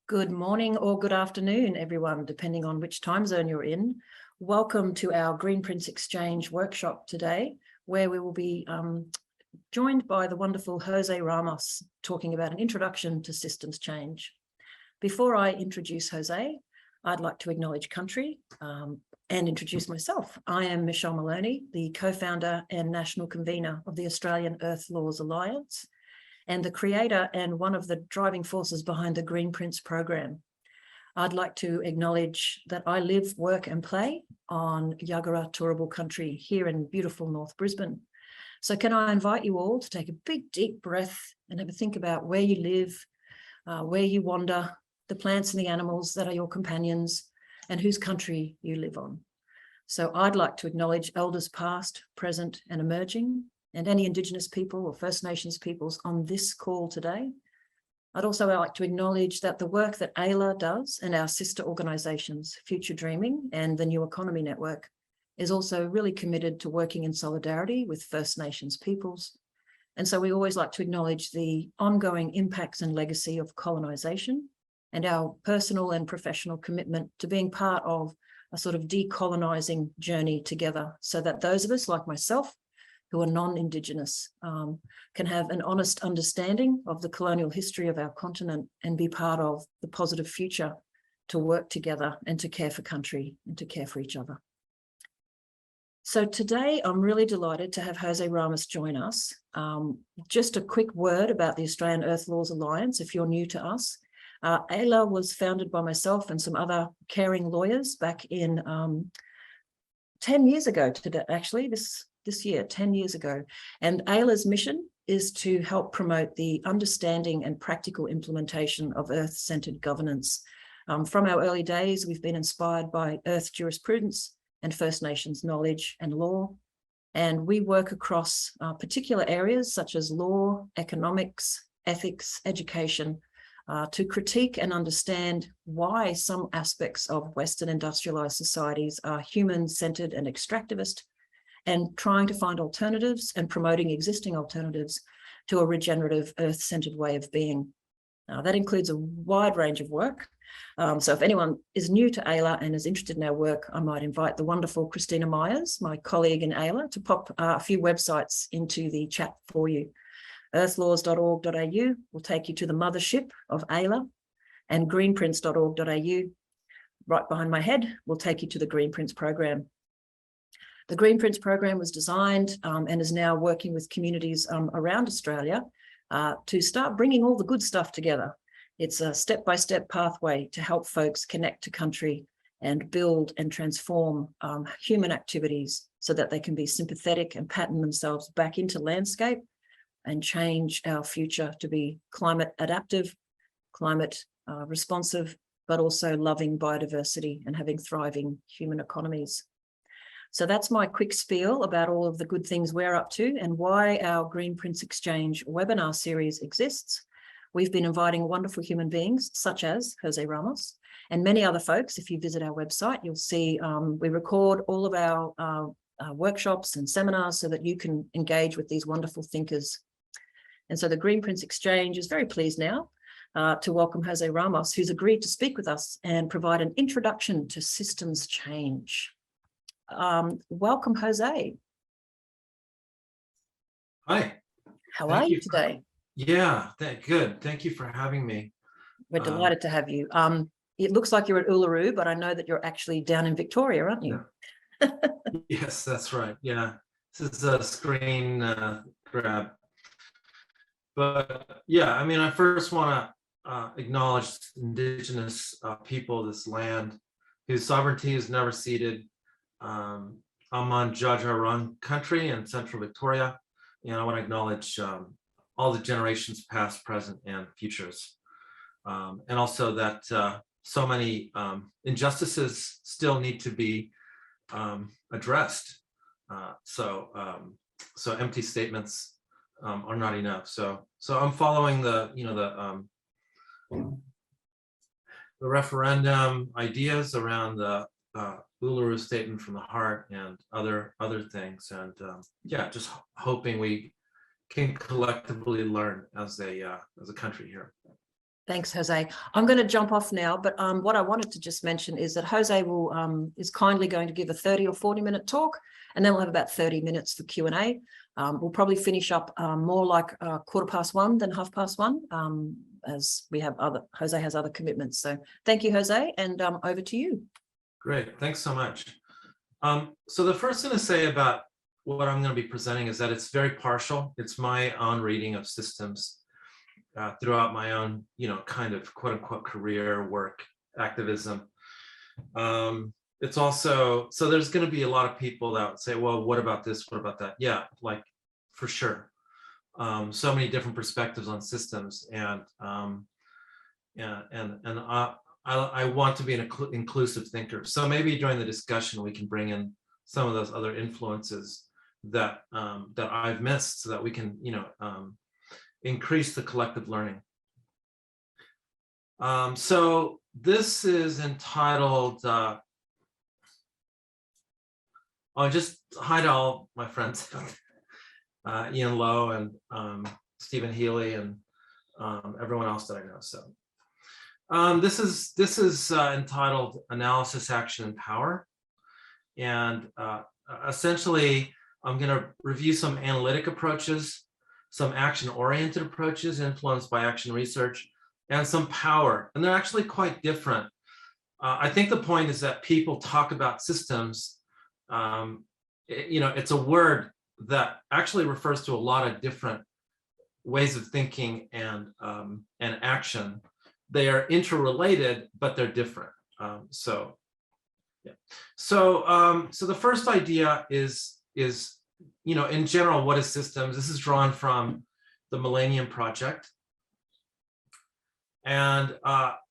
Good morning or good afternoon, everyone, depending on which time zone you're in. Welcome to our Greenprints Exchange workshop today, where we will be joined by the wonderful Jose Ramos, talking about an introduction to systems change. Before I introduce Jose, I'd like to acknowledge country and introduce myself. I am Michelle Maloney, the co-founder and national convener of the Australian Earth Laws Alliance, and the creator and one of the driving forces behind the Greenprints program. I'd like to acknowledge that I live, work and play on Yagara Turrbal country here in beautiful North Brisbane. So can I invite you all to take a big deep breath and have a think about where you live, where you wander, the plants and the animals that are your companions, and whose country you live on. So I'd like to acknowledge elders past, present and emerging, and any Indigenous people or First Nations peoples on this call today. I'd also like to acknowledge that the work that AELA does and our sister organisations, Future Dreaming and the New Economy Network, is also really committed to working in solidarity with First Nations peoples. And so we always like to acknowledge the ongoing impacts and legacy of colonisation and our personal and professional commitment to being part of a sort of decolonising journey together, so that those of us like myself who are non-Indigenous can have an honest understanding of the colonial history of our continent and be part of the positive future to work together and to care for country and to care for each other. So today I'm really delighted to have Jose Ramos join us. Just a quick word about the Australian Earth Laws Alliance, if you're new to us. AELA was founded by myself and some other caring lawyers back in 10 years ago today, actually, this year, 10 years ago. And AELA's mission is to help promote the understanding and practical implementation of Earth-centred governance. From our early days, we've been inspired by Earth jurisprudence and First Nations knowledge and law. And we work across particular areas such as law, economics, ethics, education, to critique and understand why some aspects of Western industrialised societies are human-centred and extractivist, and trying to find alternatives and promoting existing alternatives to a regenerative Earth-centred way of being. That includes a wide range of work. So if anyone is new to AELA and is interested in our work, I might invite the wonderful Christina Myers, my colleague in AELA, to pop a few websites into the chat for you. earthlaws.org.au will take you to the mothership of AELA, and greenprints.org.au, right behind my head, will take you to the Greenprints program. The Greenprints program was designed and is now working with communities around Australia to start bringing all the good stuff together. It's a step-by-step pathway to help folks connect to country and build and transform human activities so that they can be sympathetic and pattern themselves back into landscape and change our future to be climate adaptive, climate responsive, but also loving biodiversity and having thriving human economies. So that's my quick spiel about all of the good things we're up to and why our Greenprints Exchange webinar series exists. We've been inviting wonderful human beings such as Jose Ramos and many other folks. If you visit our website, you'll see we record all of our workshops and seminars so that you can engage with these wonderful thinkers. And so the Greenprints Exchange is very pleased now to welcome Jose Ramos, who's agreed to speak with us and provide an introduction to systems change. Welcome, Jose. Hi. How are you today? Yeah, good. Thank you for having me. We're delighted to have you. It looks like you're at Uluru, but I know that you're actually down in Victoria, aren't you? Yeah. Yes, that's right. Yeah, this is a screen grab. But yeah, I mean, I first want to acknowledge Indigenous people of this land whose sovereignty is never ceded. I'm on Jajarurrung country in central Victoria, and I want to acknowledge all the generations past, present, and futures. And also that so many injustices still need to be addressed. So empty statements are not enough. So I'm following the referendum ideas around the Uluru Statement from the Heart and other things, and yeah, just hoping we can collectively learn as a country here. Thanks, Jose. I'm going to jump off now, but what I wanted to just mention is that Jose will is kindly going to give a 30 or 40-minute talk, and then we'll have about 30 minutes for Q&A. We'll probably finish up more like 1:15 than 1:30, as we have Jose has other commitments. So thank you, Jose, and over to you. Great, thanks so much. So the first thing to say about what I'm going to be presenting is that it's very partial. It's my own reading of systems throughout my own, kind of quote unquote career, work, activism. It's also, so there's going to be a lot of people that would say, well, what about this? What about that? Yeah, like for sure. So many different perspectives on systems, and I want to be an inclusive thinker. So maybe during the discussion, we can bring in some of those other influences that that I've missed, so that we can, increase the collective learning. So this is entitled, just hi to all my friends, Ian Lowe and Stephen Healy and everyone else that I know. So this is entitled Analysis, Action, and Power. And essentially, I'm going to review some analytic approaches, some action-oriented approaches influenced by action research, and some power. And they're actually quite different. I think the point is that people talk about systems. It's a word that actually refers to a lot of different ways of thinking and action. They are interrelated, but they're different. So the first idea is in general, what is systems? This is drawn from the Millennium Project. And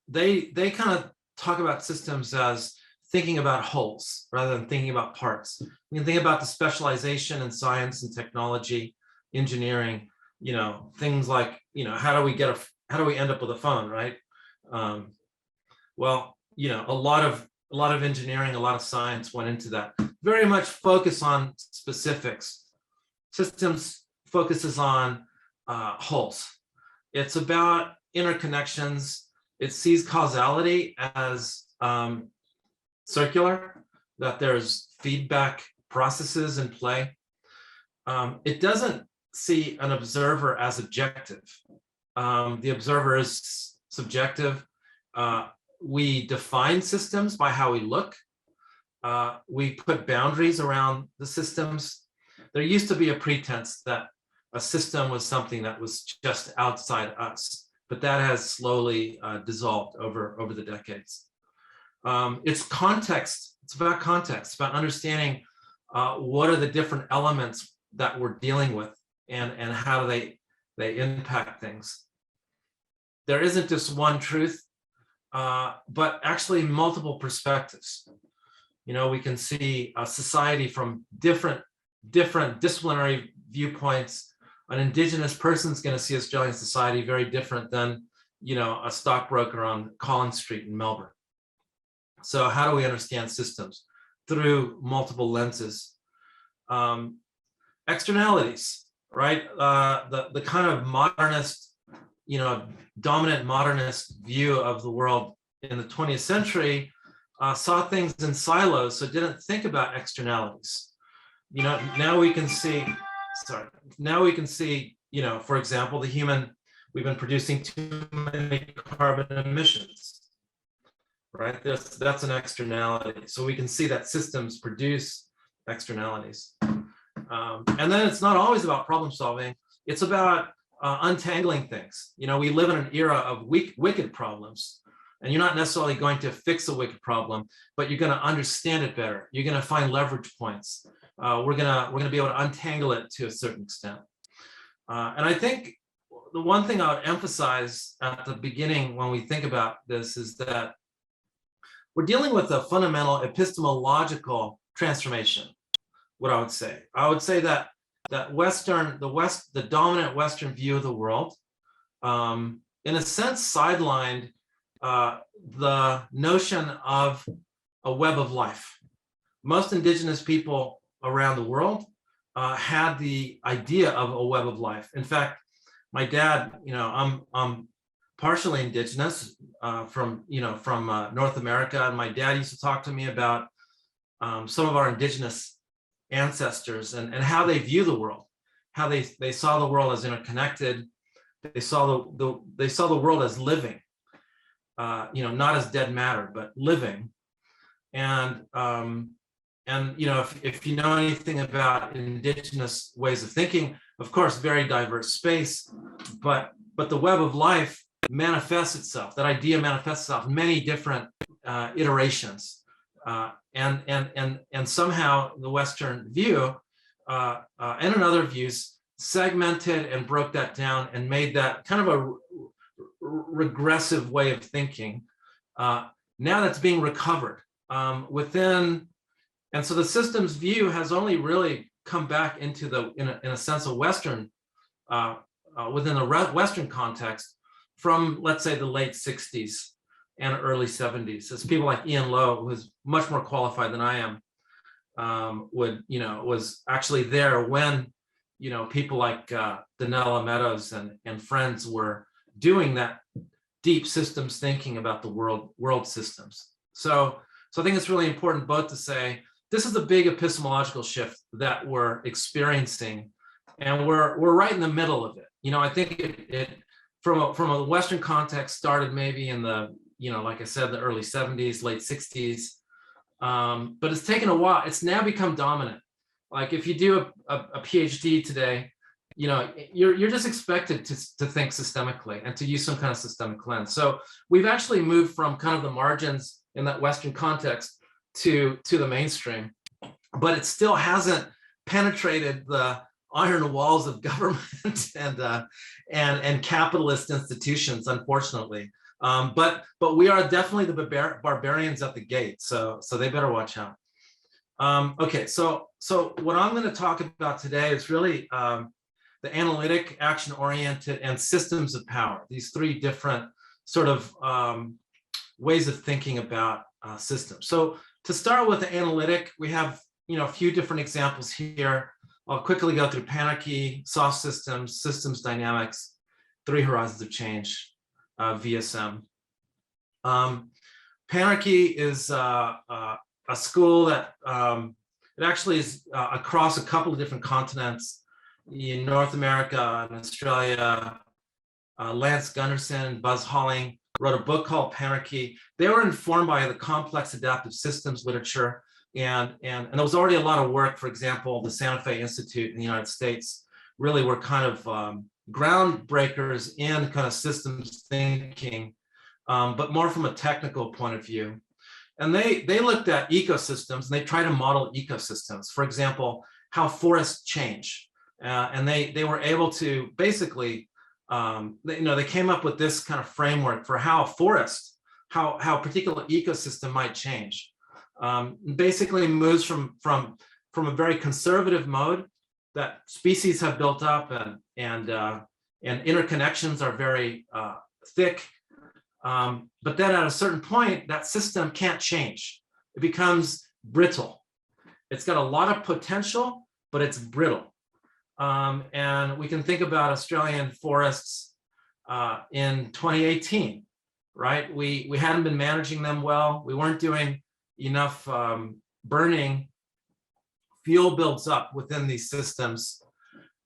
they kind of talk about systems as thinking about wholes rather than thinking about parts. You can think about the specialization in science and technology, engineering, things like, how do we end up with a phone, right? Well, a lot of engineering, a lot of science went into that. Very much focus on specifics. Systems focuses on wholes. It's about interconnections. It sees causality as circular, that there's feedback processes in play. It doesn't see an observer as objective. The observer is subjective. We define systems by how we look. We put boundaries around the systems. There used to be a pretense that a system was something that was just outside us, but that has slowly dissolved over the decades. It's context. It's about context, it's about understanding what are the different elements that we're dealing with, and how do they impact things. There isn't just one truth, but actually multiple perspectives. We can see a society from different disciplinary viewpoints. An indigenous person's going to see Australian society very different than, a stockbroker on Collins Street in Melbourne. So how do we understand systems? Through multiple lenses. Externalities, right? The kind of modernist, dominant modernist view of the world in the 20th century saw things in silos, so didn't think about externalities. Now we can see, for example, we've been producing too many carbon emissions, right? That's an externality. So we can see that systems produce externalities. And then it's not always about problem solving. It's about untangling things. We live in an era of wicked problems, and you're not necessarily going to fix a wicked problem, but you're going to understand it better. You're going to find leverage points. We're gonna be able to untangle it to a certain extent. And I think the one thing I would emphasize at the beginning when we think about this is that we're dealing with a fundamental epistemological transformation. What I would say that the dominant Western view of the world, in a sense, sidelined the notion of a web of life. Most indigenous people around the world had the idea of a web of life. In fact, my dad, I'm partially indigenous from North America. And my dad used to talk to me about some of our indigenous ancestors and how they view the world, how they saw the world as interconnected. They saw the world as living, not as dead matter, but living. And if you know anything about indigenous ways of thinking, of course, very diverse space, but the web of life manifests itself. That idea manifests itself in many different iterations, and somehow the Western view and in other views segmented and broke that down and made that kind of a regressive way of thinking. Now that's being recovered within, and so the systems view has only really come back into in a sense of Western, within the Western context from, let's say, the late 60s and early 70s. As people like Ian Lowe, who's much more qualified than I am, was actually there when, people like Donella Meadows and friends were doing that deep systems thinking about the world systems. So I think it's really important both to say, this is a big epistemological shift that we're experiencing, and we're right in the middle of it. I think it from a Western context started maybe in the, like I said, the early 70s, late 60s, but it's taken a while. It's now become dominant. Like if you do a PhD today, you're just expected to think systemically and to use some kind of systemic lens. So we've actually moved from kind of the margins in that Western context to the mainstream, but it still hasn't penetrated the iron walls of government and capitalist institutions, unfortunately. But we are definitely the barbarians at the gate, so they better watch out. Okay, so what I'm going to talk about today is really the analytic, action-oriented, and systems of power. These three different sort of ways of thinking about systems. So to start with the analytic, we have a few different examples here. I'll quickly go through panarchy, soft systems, systems dynamics, three horizons of change, VSM. Panarchy is a school that it actually is across a couple of different continents in North America and Australia. Lance Gunderson, Buzz Holling wrote a book called Panarchy. They were informed by the complex adaptive systems literature, and there was already a lot of work. For example, the Santa Fe Institute in the United States really were kind of groundbreakers in kind of systems thinking, but more from a technical point of view. And they looked at ecosystems and they tried to model ecosystems. For example, how forests change, and they were able to basically, they came up with this kind of framework for how a forest, how a particular ecosystem might change. Basically moves from a very conservative mode that species have built up and interconnections are very thick. But then at a certain point, that system can't change. It becomes brittle. It's got a lot of potential, but it's brittle. And we can think about Australian forests in 2018, right? We hadn't been managing them well. We weren't doing enough burning. Fuel builds up within these systems.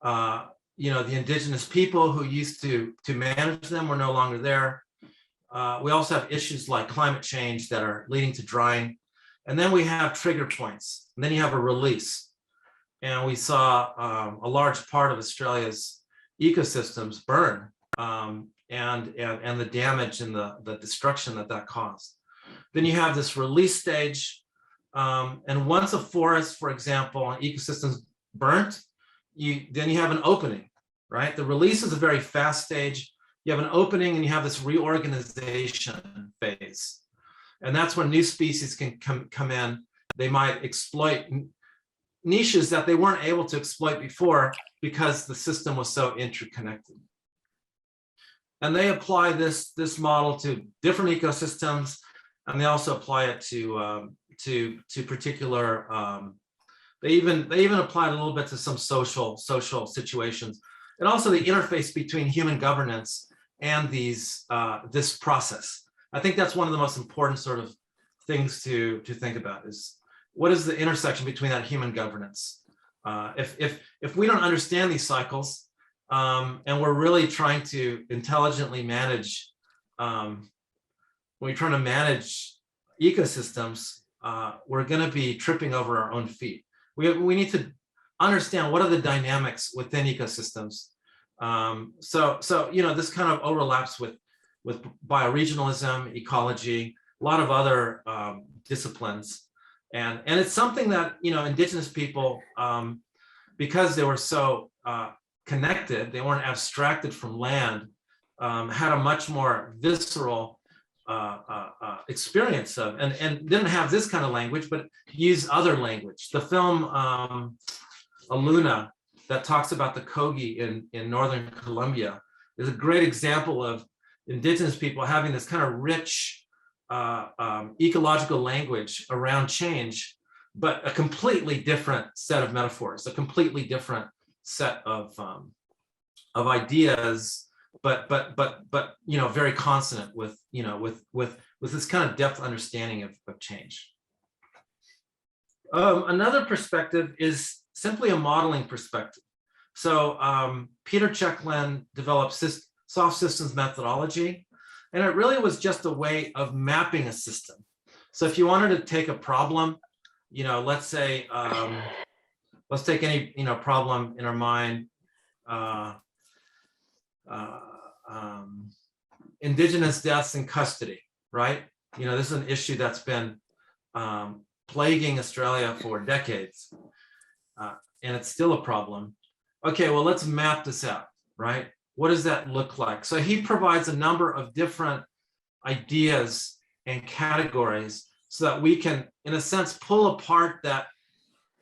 The indigenous people who used to manage them were no longer there. We also have issues like climate change that are leading to drying. And then we have trigger points. And then you have a release. And we saw a large part of Australia's ecosystems burn and the damage and the destruction that caused. Then you have this release stage. And once a forest, for example, an ecosystem's burnt, then you have an opening, right? The release is a very fast stage. You have an opening and you have this reorganization phase. And that's when new species can come in. They might exploit niches that they weren't able to exploit before because the system was so interconnected. And they apply this model to different ecosystems, and they also apply it to particular. They even apply it a little bit to some social situations, and also the interface between human governance and this process. I think that's one of the most important sort of things to think about is what is the intersection between that human governance. If we don't understand these cycles, and we're really trying to intelligently manage, when we're trying to manage ecosystems, we're going to be tripping over our own feet. We need to understand what are the dynamics within ecosystems. So this kind of overlaps with bioregionalism, ecology, a lot of other disciplines, and it's something that indigenous people, because they were so connected, they weren't abstracted from land, had a much more visceral experience of, and didn't have this kind of language, but used other language. The film Aluna, that talks about the Kogi in northern Colombia, is a great example of indigenous people having this kind of rich ecological language around change, but a completely different set of metaphors, a completely different set of ideas, but very consonant with this kind of depth understanding of change. Another perspective is simply a modeling perspective. So Peter Checklin developed soft systems methodology, and it really was just a way of mapping a system. So if you wanted to take a problem, let's say, let's take any problem in our mind, indigenous deaths in custody, right? This is an issue that's been plaguing Australia for decades, and it's still a problem. Okay, well, let's map this out, right? What does that look like? So he provides a number of different ideas and categories so that we can, in a sense, pull apart that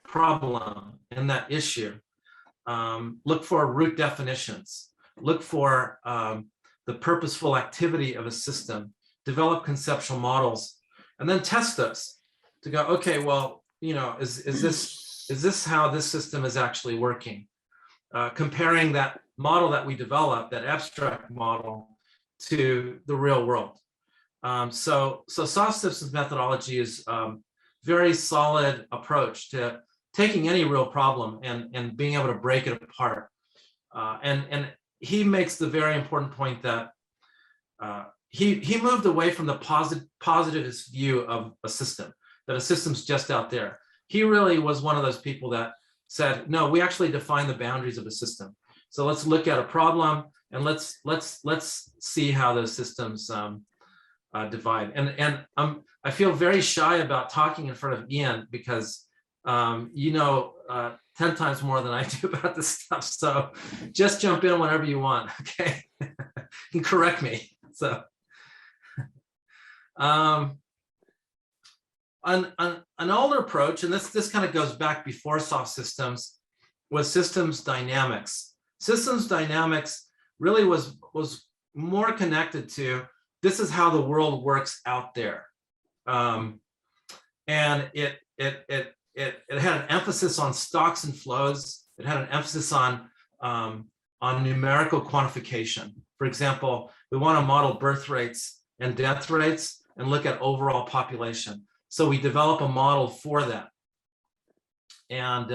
problem and that issue, look for root definitions, look for the purposeful activity of a system, develop conceptual models, and then test those to go, okay, well, is this how this system is actually working? Comparing that model that we developed, that abstract model, to the real world. So soft systems methodology is very solid approach to taking any real problem and being able to break it apart. And he makes the very important point that he moved away from the positivist view of a system, that a system's just out there. He really was one of those people that said, no, we actually define the boundaries of a system. So let's look at a problem and let's see how those systems divide. And I feel very shy about talking in front of Ian because 10 times more than I do about this stuff. So just jump in whenever you want, okay? You can correct me. So an older approach, and this kind of goes back before soft systems, was systems dynamics. Systems dynamics really was more connected to this is how the world works out there, and it had an emphasis on stocks and flows. It had an emphasis on numerical quantification. For example, we want to model birth rates and death rates and look at overall population. So we develop a model for that. And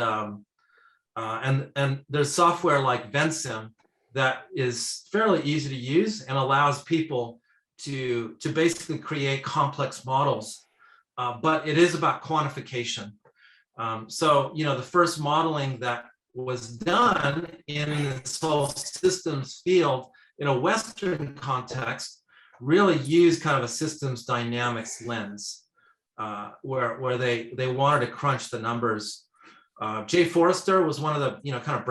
there's software like Vensim that is fairly easy to use and allows people to basically create complex models. But it is about quantification. So, the first modeling that was done in this whole systems field in a Western context really used kind of a systems dynamics lens, where they wanted to crunch the numbers. Jay Forrester was one of the kind of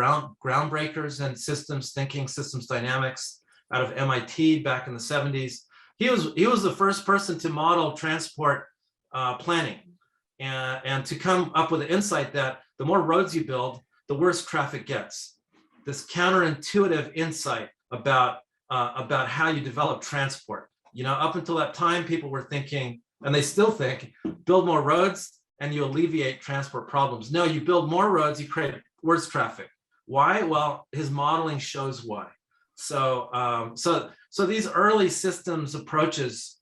groundbreakers in systems thinking, systems dynamics, out of MIT back in the 70s. He was the first person to model transport planning and to come up with the insight that the more roads you build, the worse traffic gets. This counterintuitive insight about how you develop transport. Up until that time, people were thinking, and they still think, build more roads and you alleviate transport problems. No, you build more roads, you create worse traffic. Why? Well, his modeling shows why. So these early systems approaches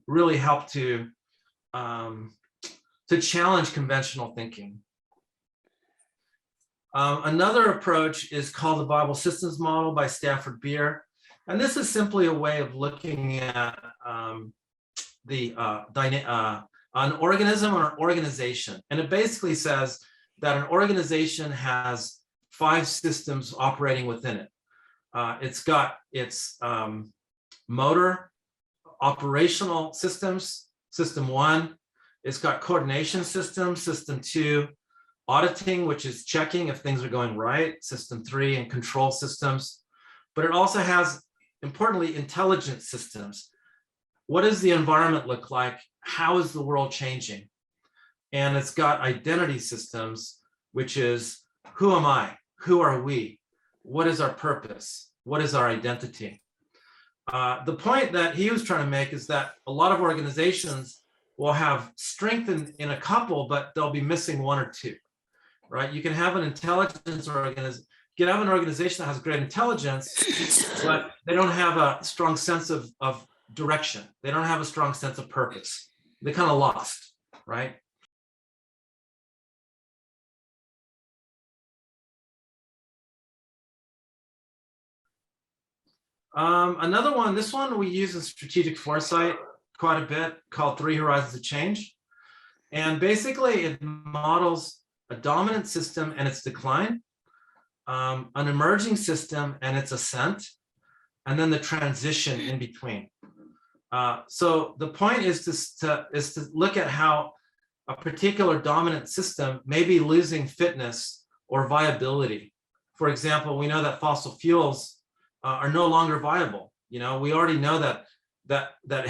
really help to challenge conventional thinking. Another approach is called the Bible Systems Model by Stafford Beer. And this is simply a way of looking at an organism or an organization. And it basically says that an organization has 5 systems operating within it. It's got its motor, operational systems, system 1. It's got coordination systems, system 2. Auditing, which is checking if things are going right, system 3, and control systems. But it also has, importantly, intelligence systems. What does the environment look like? How is the world changing? And it's got identity systems, which is, who am I? Who are we? What is our purpose? What is our identity? The point that he was trying to make is that a lot of organizations will have strength in a couple, but they'll be missing 1 or 2, right? You can have an intelligence organization, you can have an organization that has great intelligence, but they don't have a strong sense of direction. They don't have a strong sense of purpose. They're kind of lost, right? Another one, this one we use in strategic foresight quite a bit, called 3 Horizons of Change. And basically it models a dominant system and its decline, an emerging system and its ascent, and then the transition in between. So the point is to look at how a particular dominant system may be losing fitness or viability. For example, we know that fossil fuels are no longer viable. You know, we already know that they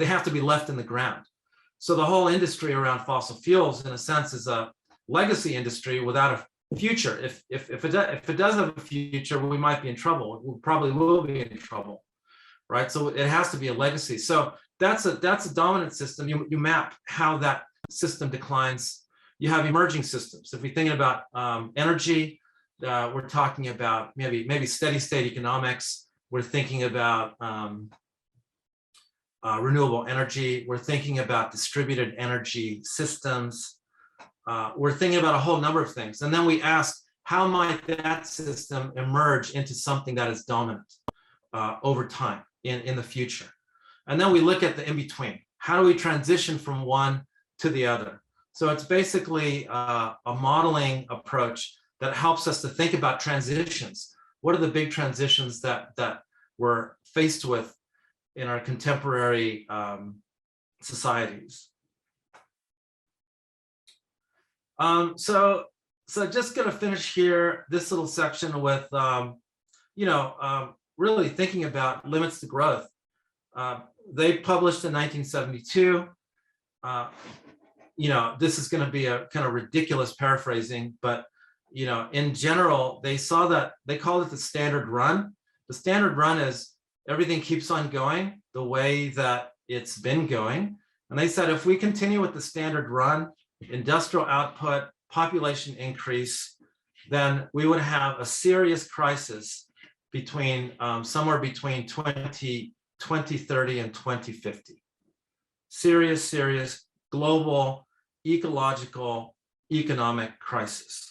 have to be left in the ground. So the whole industry around fossil fuels, in a sense, is a legacy industry without a future. If it does have a future, we might be in trouble. We probably will be in trouble, right? So it has to be a legacy. So that's a dominant system. You map how that system declines. You have emerging systems. If we're thinking about energy, we're talking about maybe steady state economics. We're thinking about renewable energy. We're thinking about distributed energy systems. We're thinking about a whole number of things. And then we ask, how might that system emerge into something that is dominant over time in the future? And then we look at the in-between. How do we transition from one to the other? So it's basically a modeling approach that helps us to think about transitions. What are the big transitions that we're faced with in our contemporary societies? So just going to finish here this little section with, really thinking about limits to growth. They published in 1972. This is going to be a kind of ridiculous paraphrasing, but in general, they saw that they called it the standard run. The standard run is everything keeps on going the way that it's been going. And they said, if we continue with the standard run, industrial output, population increase, then we would have a serious crisis between somewhere between 2030 and 2050. Serious global ecological economic crisis.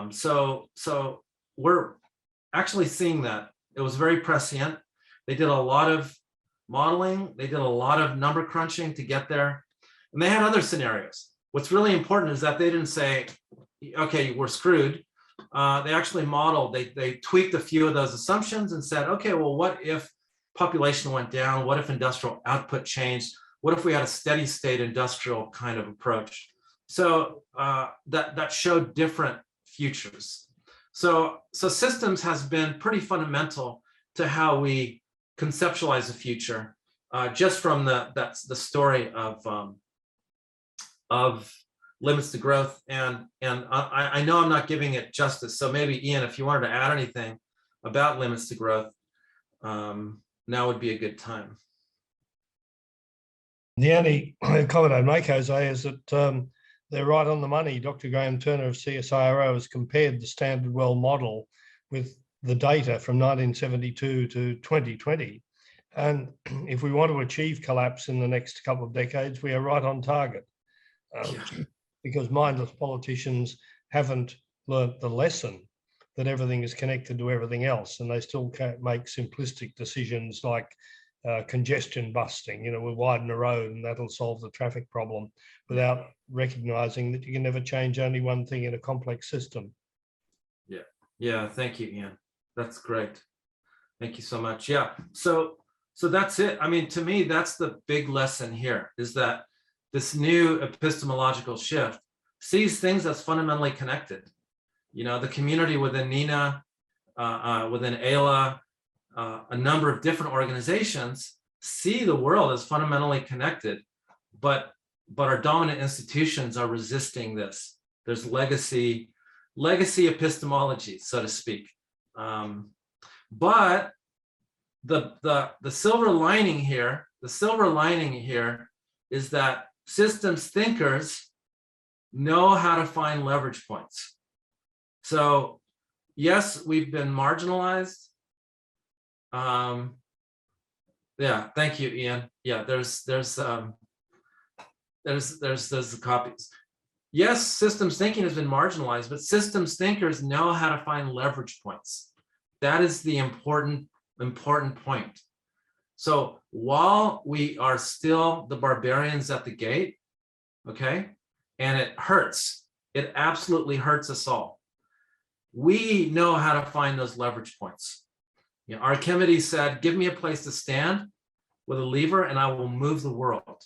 So we're actually seeing that. It was very prescient. They did a lot of modeling. They did a lot of number crunching to get there. And they had other scenarios. What's really important is that they didn't say, okay, we're screwed. They actually modeled, they tweaked a few of those assumptions and said, okay, well, what if population went down? What if industrial output changed? What if we had a steady state industrial kind of approach? So that showed different futures. So systems has been pretty fundamental to how we conceptualize the future, just from the story of limits to growth. And I know I'm not giving it justice. So maybe Ian, if you wanted to add anything about limits to growth, now would be a good time. The only comment I'd make, Jose, is that they're right on the money. Dr. Graham Turner of CSIRO has compared the standard well model with the data from 1972 to 2020. And if we want to achieve collapse in the next couple of decades, we are right on target. Because mindless politicians haven't learnt the lesson that everything is connected to everything else, and they still can't make simplistic decisions like congestion busting. We'll widen a road and that'll solve the traffic problem, without recognizing that you can never change only one thing in a complex system. Yeah, thank you, Ian. That's great. Thank you so much. Yeah, so that's it. I mean, to me, that's the big lesson here, is that this new epistemological shift sees things as fundamentally connected. The community within NINA, within AELA, a number of different organizations see the world as fundamentally connected, but our dominant institutions are resisting this. There's legacy epistemology, so to speak. But the silver lining here is that systems thinkers know how to find leverage points. So yes, we've been marginalized. Yeah, thank you, Ian. Yeah, there's the copies. Yes, systems thinking has been marginalized, but systems thinkers know how to find leverage points. That is the important point. So while we are still the barbarians at the gate, okay, and it hurts, it absolutely hurts us all, we know how to find those leverage points. Archimedes said, give me a place to stand with a lever and I will move the world.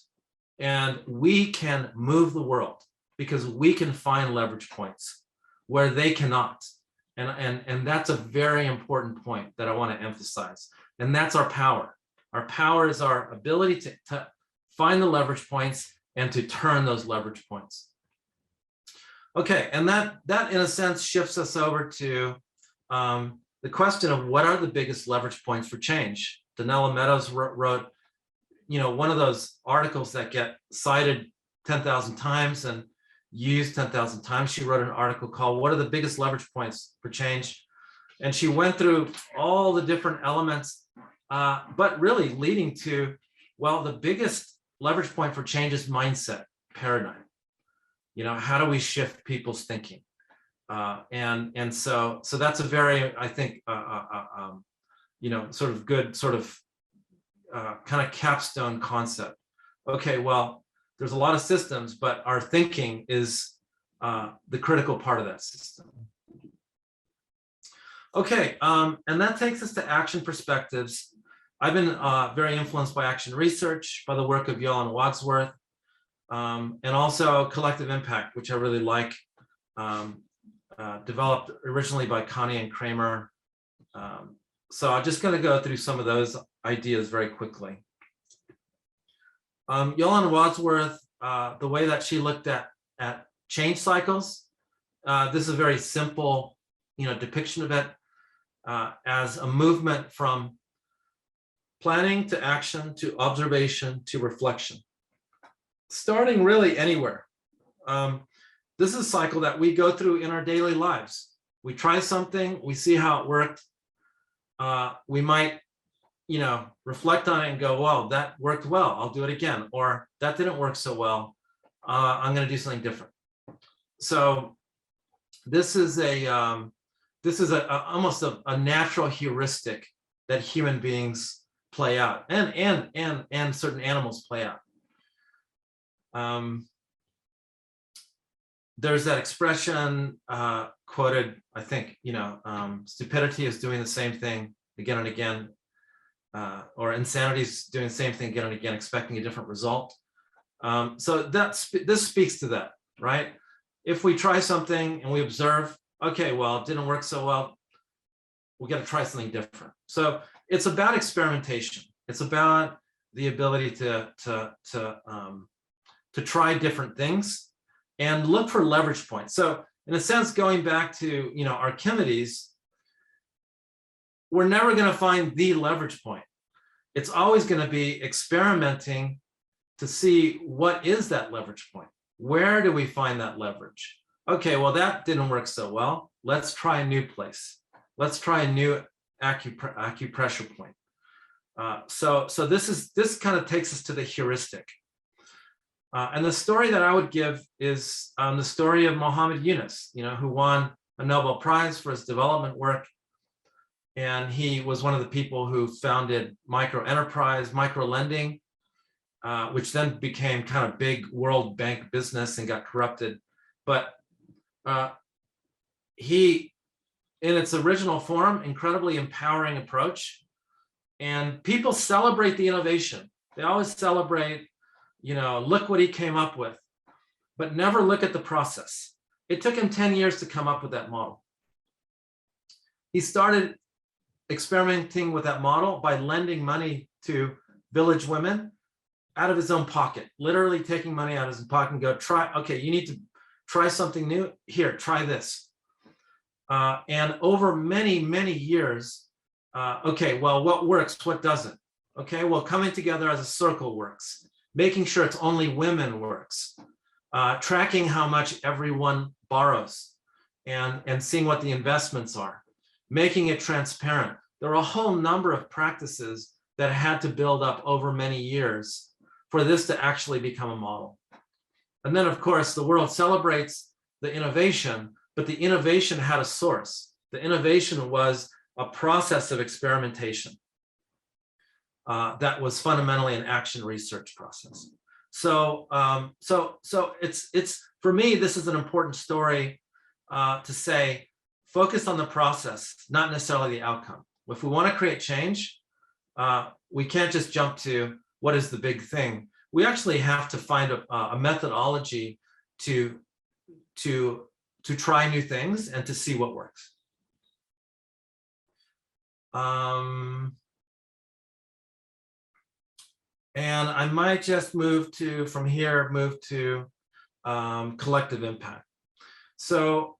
And we can move the world because we can find leverage points where they cannot. And that's a very important point that I want to emphasize. And that's our power. Our power is our ability to find the leverage points and to turn those leverage points. Okay, and that in a sense shifts us over to the question of what are the biggest leverage points for change. Donella Meadows wrote, one of those articles that get cited 10,000 times and used 10,000 times. She wrote an article called "What are the biggest leverage points for change?" And she went through all the different elements, but really leading to, well, the biggest leverage point for change is mindset, paradigm. How do we shift people's thinking? And so that's a very, I think, sort of good sort of kind of capstone concept. Okay, well, there's a lot of systems, but our thinking is the critical part of that system. Okay, and that takes us to action perspectives. I've been very influenced by action research, by the work of Yolan Wadsworth, and also collective impact, which I really like, developed originally by Connie and Kramer. So I'm just going to go through some of those ideas very quickly. Yolan Wadsworth, the way that she looked at change cycles, this is a very simple, depiction of it as a movement from planning to action to observation to reflection, starting really anywhere. This is a cycle that we go through in our daily lives. We try something, we see how it worked. We might, reflect on it and go, well, that worked well, I'll do it again. Or that didn't work so well, I'm going to do something different. So this is almost a natural heuristic that human beings play out, and certain animals play out. There's that expression quoted, I think, stupidity is doing the same thing again and again, or insanity is doing the same thing again and again, expecting a different result. So this speaks to that, right? If we try something and we observe, okay, well, it didn't work so well, we got to try something different. So it's about experimentation. It's about the ability to try different things and look for leverage points. So in a sense, going back to Archimedes, we're never going to find the leverage point. It's always going to be experimenting to see what is that leverage point. Where do we find that leverage? Okay, well, that didn't work so well. Let's try a new place. let's try a new acupressure point. So this kind of takes us to the heuristic. And the story that I would give is the story of Muhammad Yunus, who won a Nobel Prize for his development work. And he was one of the people who founded micro-enterprise, micro-lending, which then became kind of big World Bank business and got corrupted. But he, in its original form, incredibly empowering approach. And people celebrate the innovation. They always celebrate, look what he came up with, but never look at the process. It took him 10 years to come up with that model. He started experimenting with that model by lending money to village women out of his own pocket, literally taking money out of his pocket and go, okay, you need to try something new. Here, try this. And over many, many years, okay, well, what works, what doesn't? Okay, well, coming together as a circle works. Making sure it's only women works. Tracking how much everyone borrows and seeing what the investments are. Making it transparent. There are a whole number of practices that had to build up over many years for this to actually become a model. And then, of course, the world celebrates the innovation, but the innovation had a source. The innovation was a process of experimentation that was fundamentally an action research process. So, it's for me, this is an important story to say, focus on the process, not necessarily the outcome. If we want to create change, we can't just jump to what is the big thing. We actually have to find a methodology to try new things and to see what works. And I might just move to collective impact. So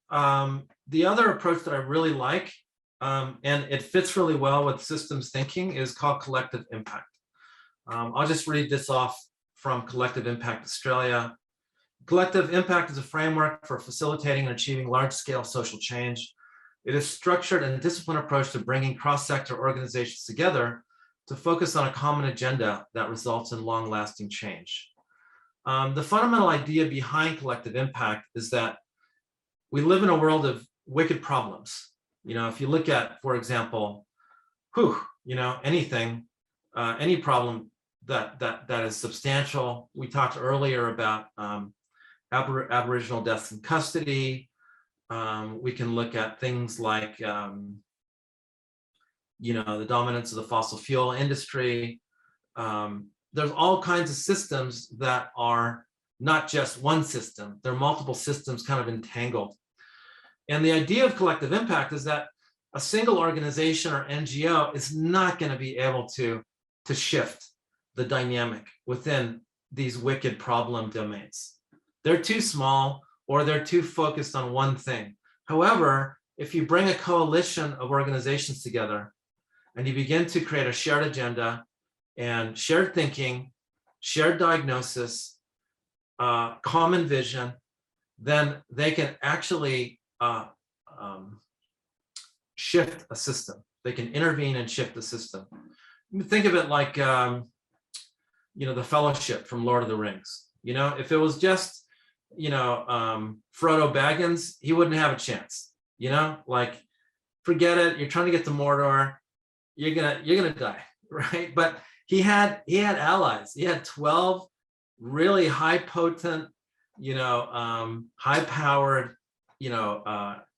the other approach that I really like, and it fits really well with systems thinking, is called collective impact. I'll just read this off from Collective Impact Australia. Collective impact is a framework for facilitating and achieving large-scale social change. It is a structured and disciplined approach to bringing cross-sector organizations together to focus on a common agenda that results in long-lasting change. The fundamental idea behind collective impact is that we live in a world of wicked problems. If you look at, for example, anything, any problem that is substantial. We talked earlier about Aboriginal deaths in custody. We can look at things like, the dominance of the fossil fuel industry. There's all kinds of systems that are not just one system. There are multiple systems kind of entangled. And the idea of collective impact is that a single organization or NGO is not going to be able to shift the dynamic within these wicked problem domains. They're too small, or they're too focused on one thing. However, if you bring a coalition of organizations together and you begin to create a shared agenda and shared thinking, shared diagnosis, common vision, then they can actually shift a system. They can intervene and shift the system. Think of it like, the Fellowship from Lord of the Rings. If it was just, Frodo Baggins, he wouldn't have a chance. Forget it. You're trying to get to Mordor. You're gonna die, right? But he had allies. He had 12 really high potent, high powered,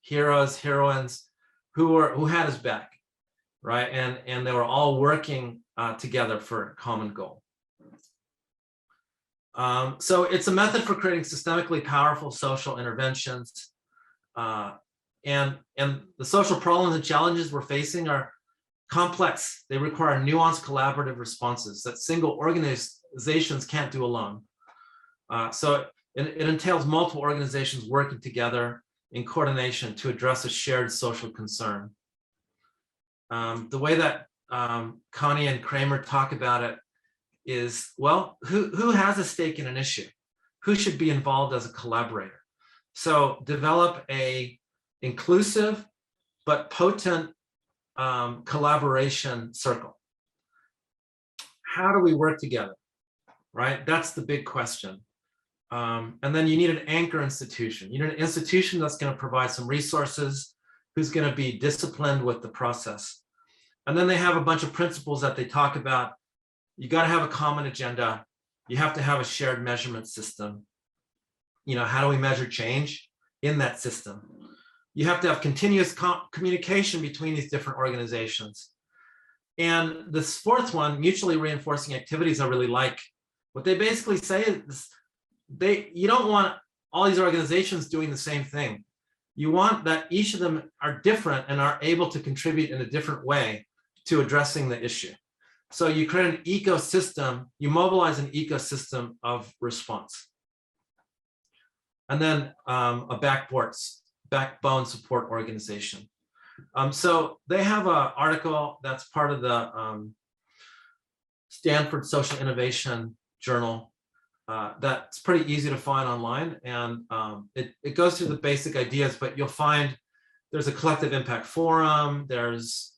heroes, heroines who had his back, right? And they were all working together for a common goal. So it's a method for creating systemically powerful social interventions. And the social problems and challenges we're facing are complex. They require nuanced collaborative responses that single organizations can't do alone. So it entails multiple organizations working together in coordination to address a shared social concern. The way that Connie and Kramer talk about it is, well, who has a stake in an issue? Who should be involved as a collaborator? So develop a inclusive, but potent collaboration circle. How do we work together, right? That's the big question. And then you need an anchor institution. You need an institution that's going to provide some resources, who's going to be disciplined with the process. And then they have a bunch of principles that they talk about. You got to have a common agenda. You have to have a shared measurement system. You know, how do we measure change in that system? You have to have continuous communication between these different organizations. And this fourth one, mutually reinforcing activities, I really like. What they basically say is you don't want all these organizations doing the same thing. You want that each of them are different and are able to contribute in a different way to addressing the issue. So you create an ecosystem, you mobilize an ecosystem of response. And then a backbone support organization. So they have an article that's part of the Stanford Social Innovation Journal that's pretty easy to find online. And it goes through the basic ideas, but you'll find there's a collective impact forum. There's,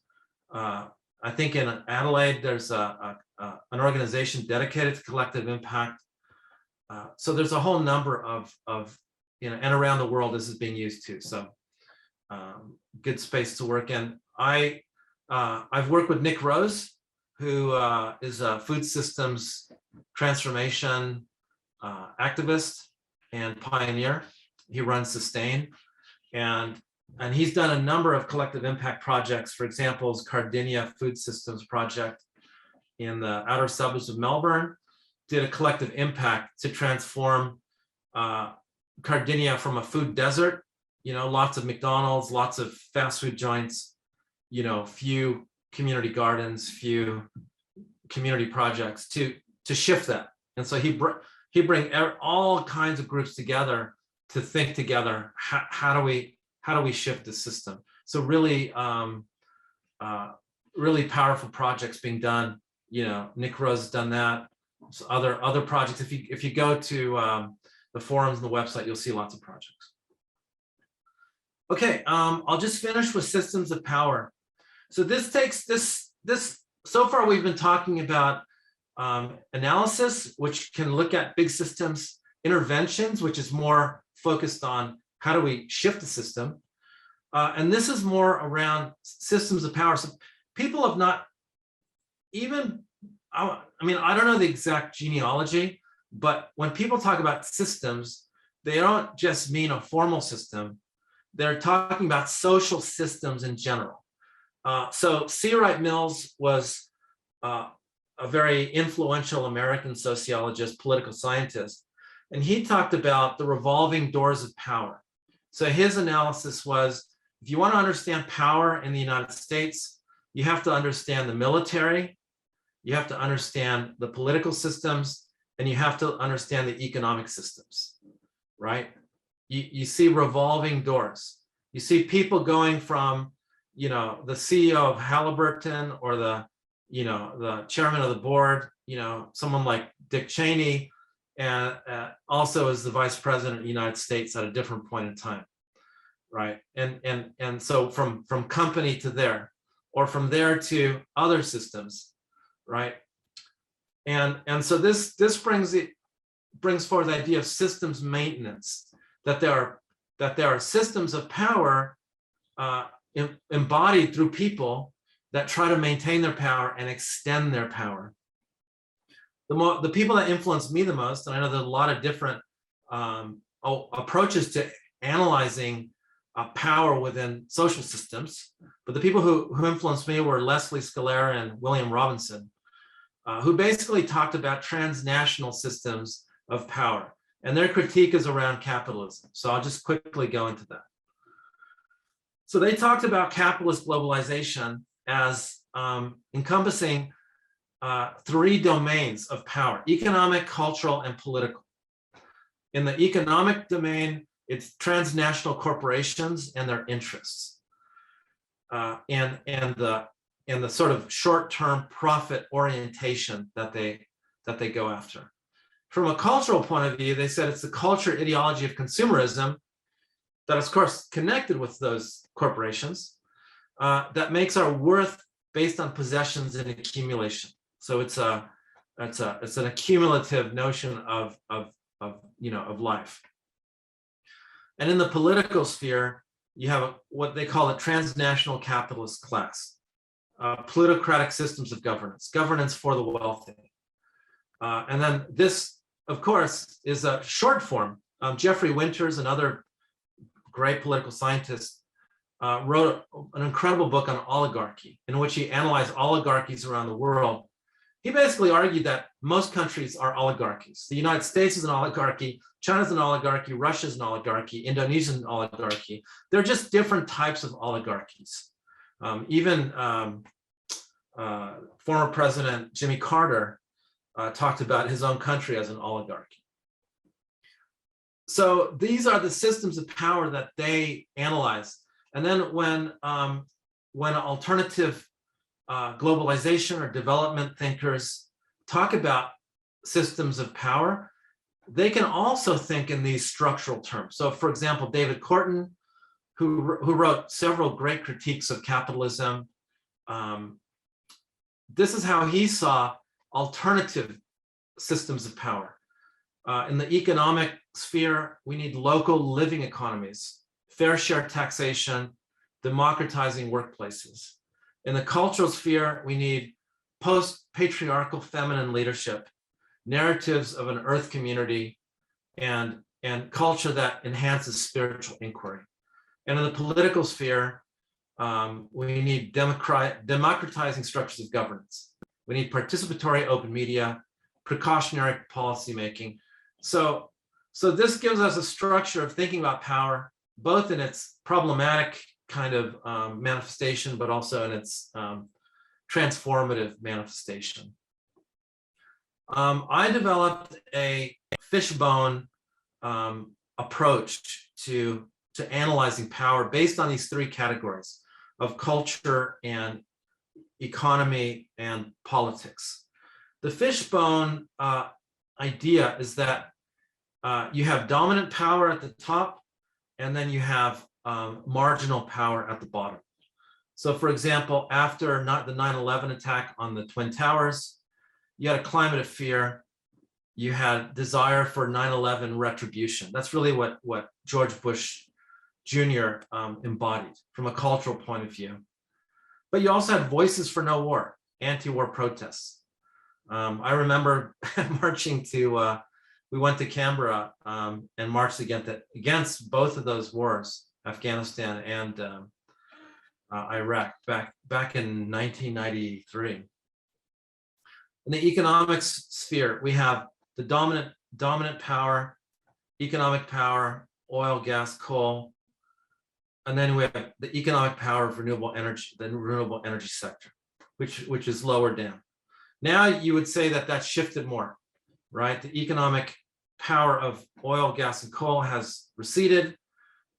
I think in Adelaide, there's an organization dedicated to collective impact. So there's a whole number of you know, and around the world this is being used too. So good space to work in. I've worked with Nick Rose, who is a food systems transformation activist and pioneer. He runs Sustain, and he's done a number of collective impact projects. For example, his Cardinia Food Systems project in the outer suburbs of Melbourne did a collective impact to transform Cardinia from a food desert, you know, lots of McDonald's, lots of fast food joints, you know, few community gardens, few community projects to shift that. And so he bring all kinds of groups together to think together, how do we shift the system? So really, really powerful projects being done. You know, Nick Rose has done that. So other projects. If you go to the forums and the website, you'll see lots of projects. Okay, I'll just finish with systems of power. So this takes this. So far, we've been talking about analysis, which can look at big systems, interventions, which is more focused on how do we shift the system. And this is more around systems of power. So people have not even, I mean, I don't know the exact genealogy, but when people talk about systems, they don't just mean a formal system. They're talking about social systems in general. So C. Wright Mills was a very influential American sociologist, political scientist, and he talked about the revolving doors of power. So his analysis was, if you want to understand power in the United States, you have to understand the military, you have to understand the political systems, and you have to understand the economic systems, right? You see revolving doors. You see people going from, you know, the CEO of Halliburton or the chairman of the board, you know, someone like Dick Cheney, and also as the vice president of the United States at a different point in time, right? And so from company to there, or from there to other systems, right? And so this brings forward the idea of systems maintenance, that there are systems of power embodied through people that try to maintain their power and extend their power. The people that influence me the most, and I know there's a lot of different approaches to analyzing power within social systems, but the people who influenced me were Leslie Scalera and William Robinson, who basically talked about transnational systems of power. And their critique is around capitalism. So I'll just quickly go into that. So they talked about capitalist globalization as encompassing three domains of power: economic, cultural, and political. In the economic domain, it's transnational corporations and their interests, and the sort of short-term profit orientation that they go after. From a cultural point of view, they said it's the culture ideology of consumerism that is, of course, connected with those corporations, that makes our worth based on possessions and accumulation. So it's an accumulative notion of life. And in the political sphere, you have what they call a transnational capitalist class, plutocratic systems of governance for the wealthy. And then this, of course, is a short form. Jeffrey Winters, another great political scientist, wrote an incredible book on oligarchy, in which he analyzed oligarchies around the world. He basically argued that most countries are oligarchies. The United States is an oligarchy, China's an oligarchy, Russia's an oligarchy, Indonesia's an oligarchy. They're just different types of oligarchies. Even former President Jimmy Carter talked about his own country as an oligarchy. So these are the systems of power that they analyze. And then when alternative globalization or development thinkers talk about systems of power, they can also think in these structural terms. So for example, David Korten, who wrote several great critiques of capitalism, this is how he saw alternative systems of power. In the economic sphere, we need local living economies, fair share taxation, democratizing workplaces. In the cultural sphere, we need post-patriarchal feminine leadership, narratives of an earth community, and culture that enhances spiritual inquiry. And in the political sphere, we need democratizing structures of governance. We need participatory open media, precautionary policymaking. So this gives us a structure of thinking about power, both in its problematic kind of manifestation, but also in its transformative manifestation. I developed a fishbone approach to analyzing power based on these three categories of culture and economy and politics. The fishbone idea is that you have dominant power at the top, and then you have marginal power at the bottom. So for example, after the 9/11 attack on the Twin Towers, you had a climate of fear. You had desire for 9/11 retribution. That's really what George Bush Jr. Embodied from a cultural point of view. But you also had voices for no war, anti-war protests. I remember marching to, we went to Canberra and marched against both of those wars, Afghanistan and Iraq, back in 1993. In the economics sphere, we have the dominant power, economic power, oil, gas, coal, and then we have the economic power of renewable energy, the renewable energy sector, which is lower down. Now you would say that that's shifted more, right? The economic power of oil, gas, and coal has receded,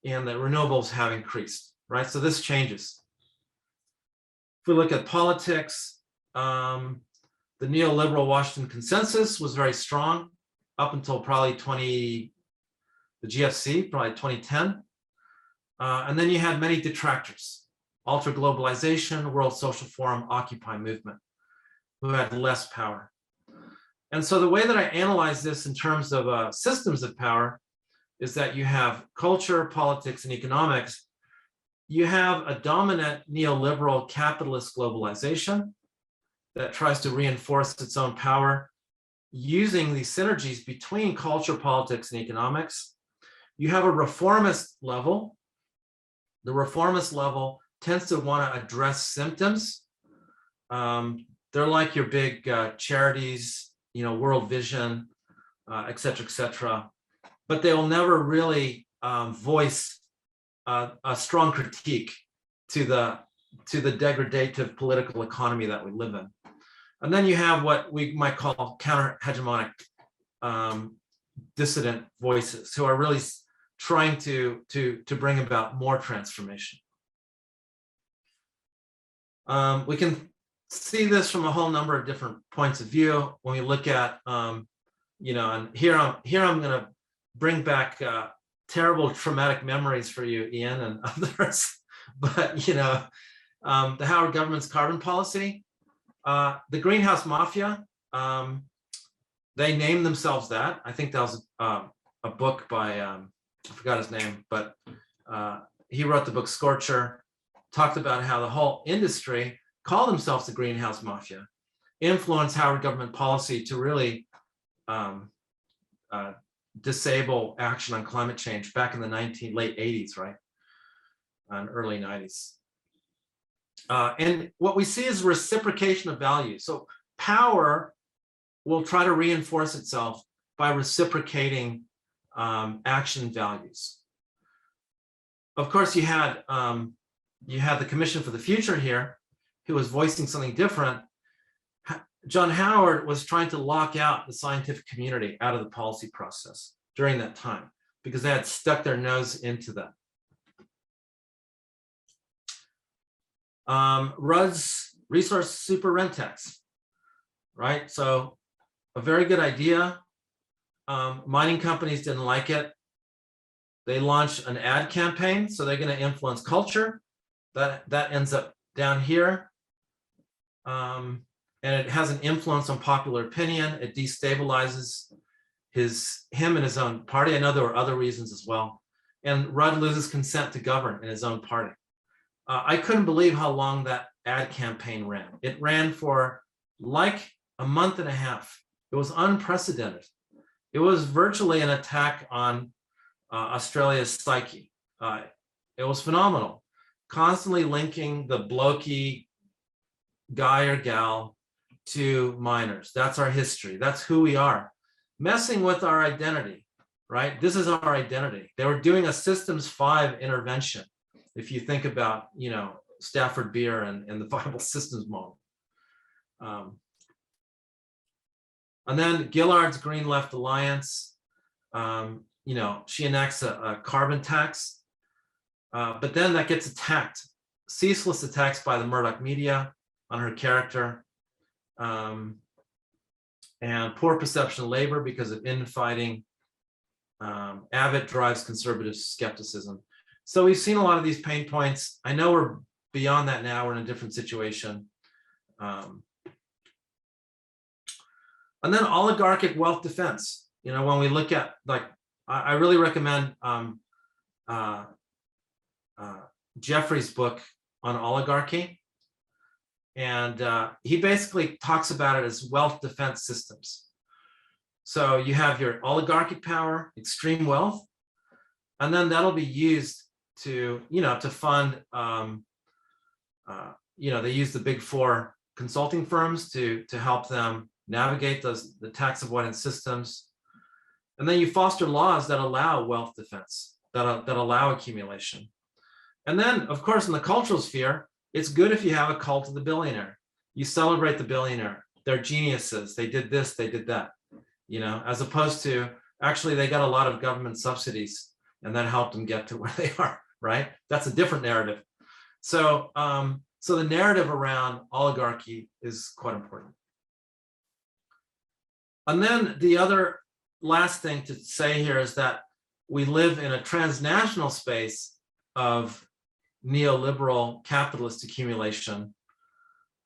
and the renewables have increased, right? So this changes. If we look at politics, the neoliberal Washington consensus was very strong up until probably the GFC, probably 2010. And then you had many detractors, ultra globalization, World Social Forum, Occupy movement, who had less power. And so the way that I analyze this in terms of systems of power is that you have culture, politics, and economics. You have a dominant neoliberal capitalist globalization that tries to reinforce its own power using these synergies between culture, politics, and economics. You have a reformist level. The reformist level tends to want to address symptoms. They're like your big charities, World Vision, et cetera, but they will never really voice a strong critique to the degradative political economy that we live in. And then you have what we might call counter-hegemonic dissident voices who are really trying to bring about more transformation. We can see this from a whole number of different points of view. When we look at, and here I'm going to bring back terrible traumatic memories for you, Ian, and others. But the Howard government's carbon policy. The greenhouse mafia, they named themselves that. I think that was a book by, I forgot his name, but he wrote the book Scorcher, talked about how the whole industry called themselves the greenhouse mafia, influenced Howard government policy to really disable action on climate change back in the late 80s, right? And early 90s. And what we see is reciprocation of value. So power will try to reinforce itself by reciprocating action values. Of course, you had the Commission for the Future here, who was voicing something different. John Howard was trying to lock out the scientific community out of the policy process during that time because they had stuck their nose into that. Rudd's resource super rent tax, right? So a very good idea. Mining companies didn't like it. They launched an ad campaign, so they're going to influence culture. That ends up down here. And it has an influence on popular opinion. It destabilizes him and his own party. I know there were other reasons as well. And Rudd loses consent to govern in his own party. I couldn't believe how long that ad campaign ran. It ran for like a month and a half. It was unprecedented. It was virtually an attack on Australia's psyche. It was phenomenal. Constantly linking the blokey guy or gal to miners. That's our history. That's who we are. Messing with our identity, right? This is our identity. They were doing a Systems 5 intervention. If you think about, Stafford Beer and the viable systems model. And then Gillard's Green Left Alliance, she enacts a carbon tax, but then that gets attacked, ceaseless attacks by the Murdoch media on her character, and poor perception of labor because of infighting. Abbott drives conservative skepticism. So we've seen a lot of these pain points. I know we're beyond that now. We're in a different situation. And then oligarchic wealth defense. When we look at, I really recommend Jeffrey's book on oligarchy. And he basically talks about it as wealth defense systems. So you have your oligarchic power, extreme wealth, and then that'll be used to, to fund, they use the big four consulting firms to help them navigate the tax avoidance systems. And then you foster laws that allow wealth defense, that allow accumulation. And then, of course, in the cultural sphere, it's good if you have a cult of the billionaire. You celebrate the billionaire. They're geniuses. They did this, they did that, as opposed to, actually, they got a lot of government subsidies and that helped them get to where they are, right? That's a different narrative. So, so the narrative around oligarchy is quite important. And then the other last thing to say here is that we live in a transnational space of neoliberal capitalist accumulation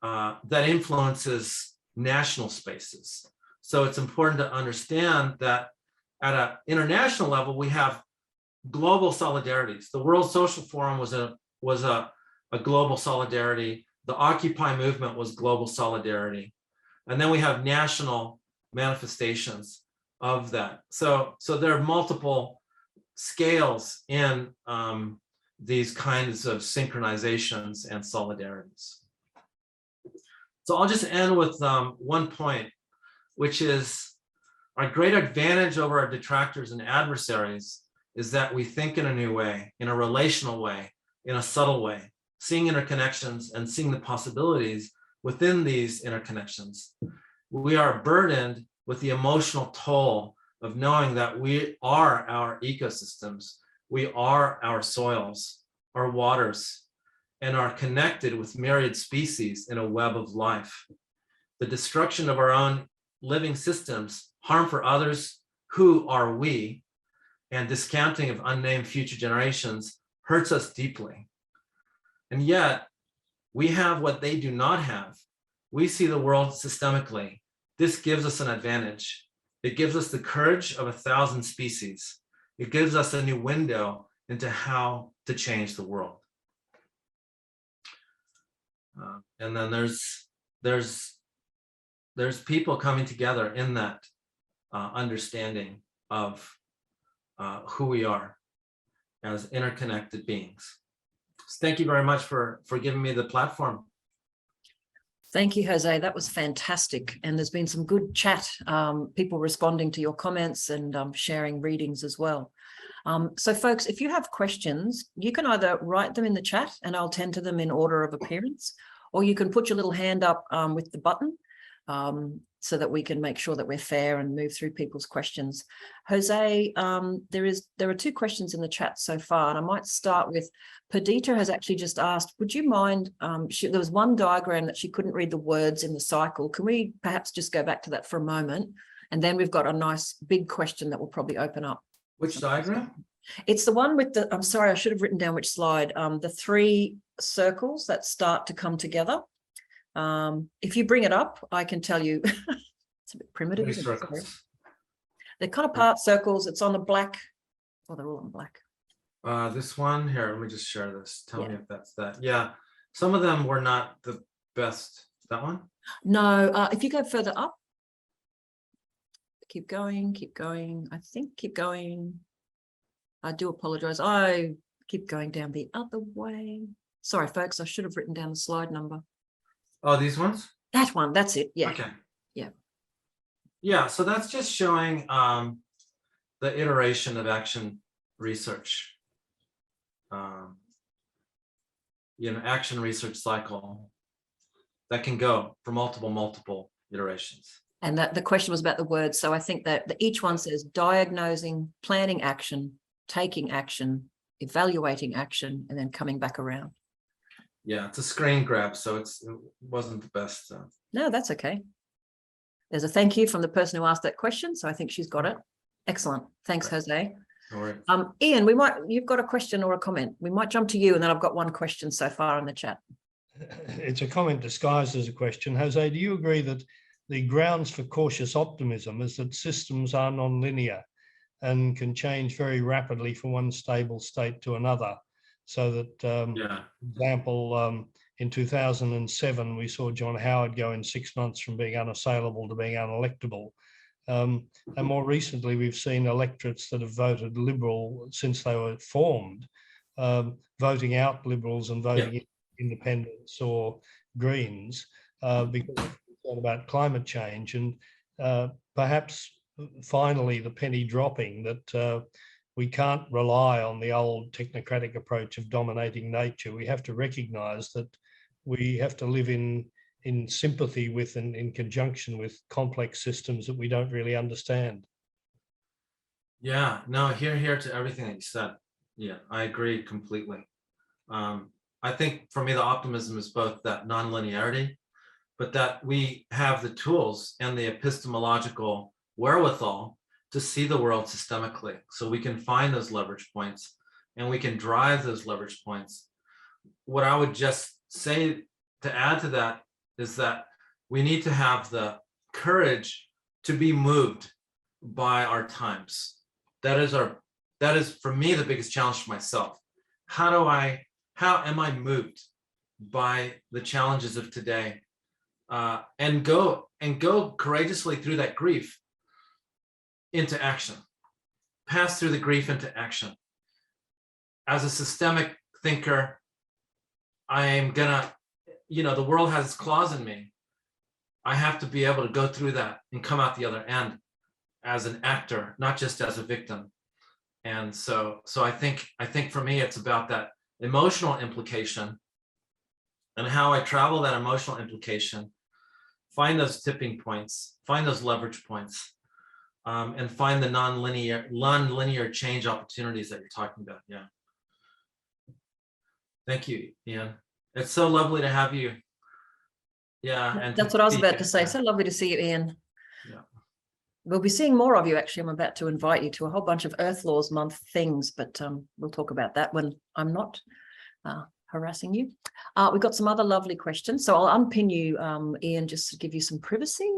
that influences national spaces. So it's important to understand that at an international level, we have global solidarities. The World Social Forum was a global solidarity. The Occupy movement was global solidarity. And then we have national manifestations of that. So there are multiple scales in these kinds of synchronizations and solidarities. So I'll just end with one point, which is our great advantage over our detractors and adversaries is that we think in a new way, in a relational way, in a subtle way, seeing interconnections and seeing the possibilities within these interconnections. We are burdened with the emotional toll of knowing that we are our ecosystems, we are our soils, our waters, and are connected with myriad species in a web of life. The destruction of our own living systems, harm for others, who are we, and discounting of unnamed future generations hurts us deeply. And yet, We have what they do not have. We see the world systemically. This gives us an advantage. It gives us the courage of 1,000 species. It gives us a new window into how to change the world. And then there's people coming together in that understanding of who we are as interconnected beings. So thank you very much for giving me the platform. Thank you, Jose. That was fantastic. And there's been some good chat, people responding to your comments and sharing readings as well. So folks, if you have questions, you can either write them in the chat and I'll tend to them in order of appearance, or you can put your little hand up with the button so that we can make sure that we're fair and move through people's questions. Jose, there are 2 questions in the chat so far, and I might start with Perdita has actually just asked, would you mind, there was one diagram that she couldn't read the words in the cycle. Can we perhaps just go back to that for a moment? And then we've got a nice big question that will probably open up. Which diagram? It's the one with the, I'm sorry, I should have written down which slide, the 3 circles that start to come together. If you bring it up, I can tell you it's a bit primitive. Isn't it? They're kind of part circles. It's on the black. Oh, they're all on black. This one here, let me just share this. Tell me if that's that. Yeah, some of them were not the best. That one? No, if you go further up, keep going, keep going. I think keep going. I do apologize. I keep going down the other way. Sorry, folks, I should have written down the slide number. Oh, these ones? That one, that's it. Yeah. Okay. Yeah. Yeah, so that's just showing the iteration of action research. Action research cycle that can go for multiple iterations. And that the question was about the words. So I think that each one says diagnosing, planning action, taking action, evaluating action, and then coming back around. Yeah, it's a screen grab, so it wasn't the best. No, that's okay. There's a thank you from the person who asked that question, so I think she's got it. Excellent. Thanks, Jose. All right. Ian, you've got a question or a comment. We might jump to you, and then I've got one question so far in the chat. It's a comment disguised as a question. Jose, do you agree that the grounds for cautious optimism is that systems are non-linear and can change very rapidly from one stable state to another? So that, for example, in 2007, we saw John Howard go in 6 months from being unassailable to being unelectable. And more recently, we've seen electorates that have voted Liberal since they were formed, voting out Liberals and voting in Independents or Greens because it's all about climate change. And perhaps finally the penny dropping that we can't rely on the old technocratic approach of dominating nature. We have to recognize that we have to live in sympathy with and in conjunction with complex systems that we don't really understand. Yeah, no, here to everything that you said. Yeah, I agree completely. I think for me, the optimism is both that non-linearity, but that we have the tools and the epistemological wherewithal to see the world systemically. So we can find those leverage points and we can drive those leverage points. What I would just say to add to that is that we need to have the courage to be moved by our times. That is for me the biggest challenge for myself. How am I moved by the challenges of today, and go courageously through that grief into action, pass through the grief into action. As a systemic thinker, I am gonna, the world has its claws in me. I have to be able to go through that and come out the other end as an actor, not just as a victim. And so I think for me, it's about that emotional implication and how I travel that emotional implication, find those tipping points, find those leverage points, and find the non-linear change opportunities that you're talking about. Yeah. Thank you, Ian. It's so lovely to have you. Yeah. And that's what I was about to say. So lovely to see you, Ian. Yeah. We'll be seeing more of you. Actually, I'm about to invite you to a whole bunch of Earth Laws Month things, but we'll talk about that when I'm not harassing you. We've got some other lovely questions. So I'll unpin you, Ian, just to give you some privacy.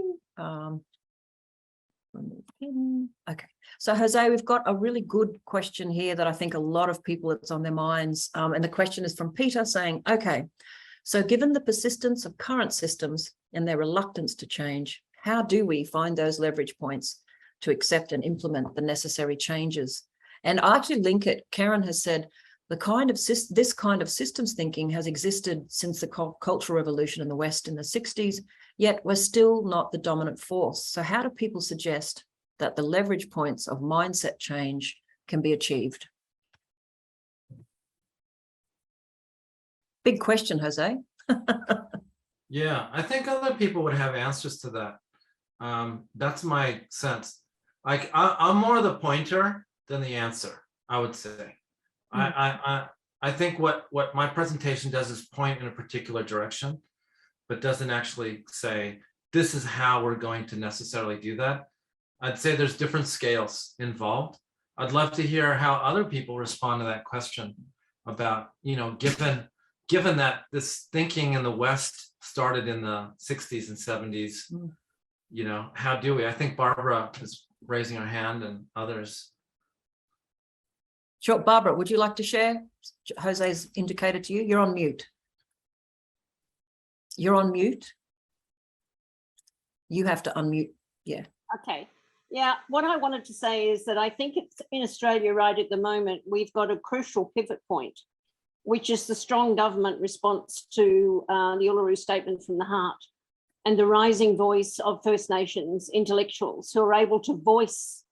Okay. So Jose, we've got a really good question here that I think a lot of people, it's on their minds. And the question is from Peter saying, okay, so given the persistence of current systems and their reluctance to change, how do we find those leverage points to accept and implement the necessary changes? And I actually link it. Karen has said, this kind of systems thinking has existed since the Cultural Revolution in the West in the 60s, yet we're still not the dominant force. So how do people suggest that the leverage points of mindset change can be achieved? Big question, Jose. Yeah, I think other people would have answers to that. That's my sense. Like I'm more the pointer than the answer, I would say. I think what my presentation does is point in a particular direction, but doesn't actually say, this is how we're going to necessarily do that. I'd say there's different scales involved. I'd love to hear how other people respond to that question about, given that this thinking in the West started in the 60s and 70s, how do we? I think Barbara is raising her hand and others. Sure, Barbara, would you like to share? Jose's indicated to you. You're on mute. You're on mute. You have to unmute. Yeah. Okay. Yeah, what I wanted to say is that I think it's in Australia right at the moment, we've got a crucial pivot point, which is the strong government response to the Uluru Statement from the Heart and the rising voice of First Nations intellectuals who are able to voice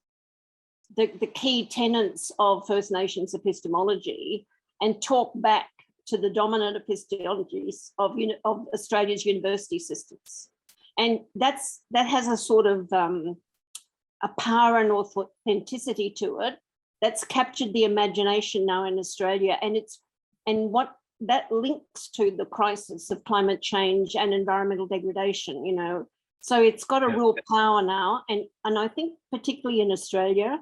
the key tenets of First Nations epistemology and talk back to the dominant epistemologies of Australia's university systems. And that has a sort of a power and authenticity to it that's captured the imagination now in Australia. And what that links to the crisis of climate change and environmental degradation, So it's got a real power now. And I think particularly in Australia,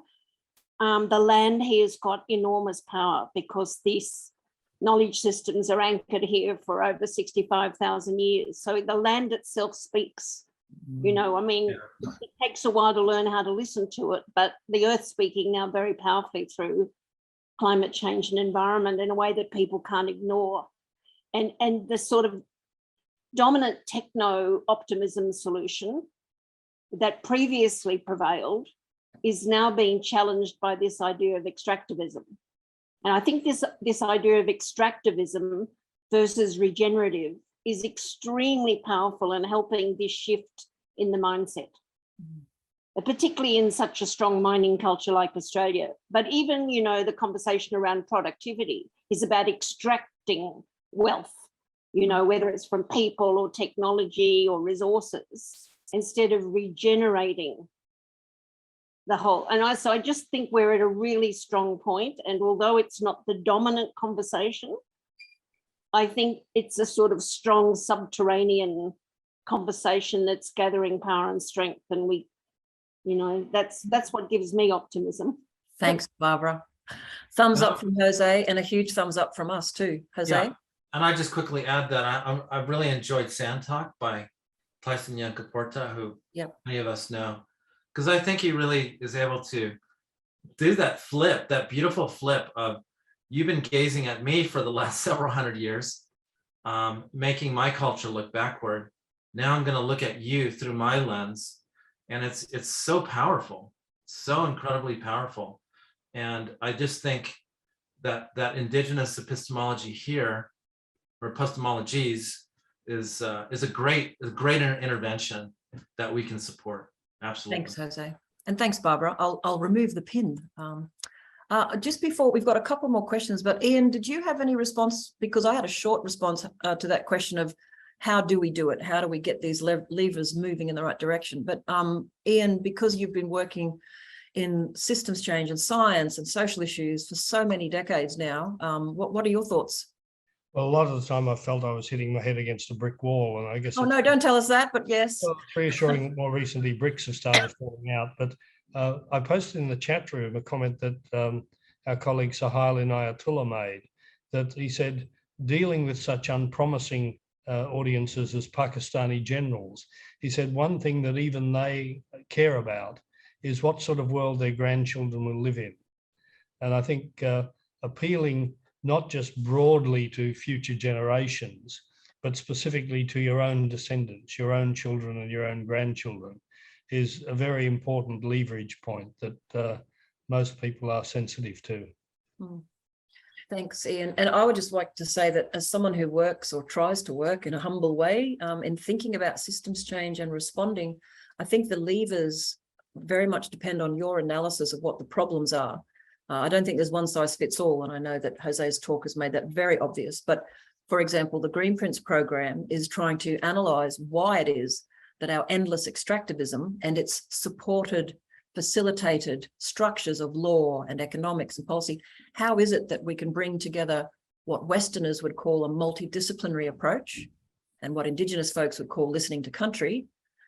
the land here has got enormous power because these knowledge systems are anchored here for over 65,000 years. So the land itself speaks, It takes a while to learn how to listen to it, but the earth's speaking now very powerfully through climate change and environment in a way that people can't ignore. And the sort of dominant techno-optimism solution that previously prevailed is now being challenged by this idea of extractivism. And I think this idea of extractivism versus regenerative is extremely powerful in helping this shift in the mindset, particularly in such a strong mining culture like Australia. But even, the conversation around productivity is about extracting wealth, whether it's from people or technology or resources, instead of regenerating the whole. And I just think we're at a really strong point. And although it's not the dominant conversation, I think it's a sort of strong subterranean conversation that's gathering power and strength. And that's what gives me optimism. Thanks, Barbara. Thumbs up from Jose and a huge thumbs up from us too, Jose. Yeah. And I just quickly add that I really enjoyed Sand Talk by Tyson Yunkaporta, who many of us know, because I think he really is able to do that flip, that beautiful flip of, you've been gazing at me for the last several hundred years, making my culture look backward. Now I'm going to look at you through my lens. And it's so powerful, so incredibly powerful. And I just think that indigenous epistemology here, or epistemologies, is a great intervention that we can support. Absolutely. Thanks, Jose. And thanks, Barbara. I'll remove the pin. Just before, we've got a couple more questions, but Ian, did you have any response? Because I had a short response to that question of how do we do it? How do we get these levers moving in the right direction? But Ian, because you've been working in systems change and science and social issues for so many decades now, what are your thoughts? Well, a lot of the time I felt I was hitting my head against a brick wall, and I guess. Oh no, don't tell us that, but yes. Well, it's reassuring that more recently bricks have started falling out. But I posted in the chat room a comment that our colleague Suhail Inayatullah made, that he said, dealing with such unpromising audiences as Pakistani generals, he said one thing that even they care about is what sort of world their grandchildren will live in. And I think appealing not just broadly to future generations, but specifically to your own descendants, your own children and your own grandchildren, is a very important leverage point that most people are sensitive to. Thanks, Ian. And I would just like to say that as someone who works or tries to work in a humble way in thinking about systems change and responding, I think the levers very much depend on your analysis of what the problems are. I don't think there's one size fits all, and I know that Jose's talk has made that very obvious. But for example, the Greenprints program is trying to analyse why it is that our endless extractivism and its supported, facilitated structures of law and economics and policy, how is it that we can bring together what Westerners would call a multidisciplinary approach and what Indigenous folks would call listening to country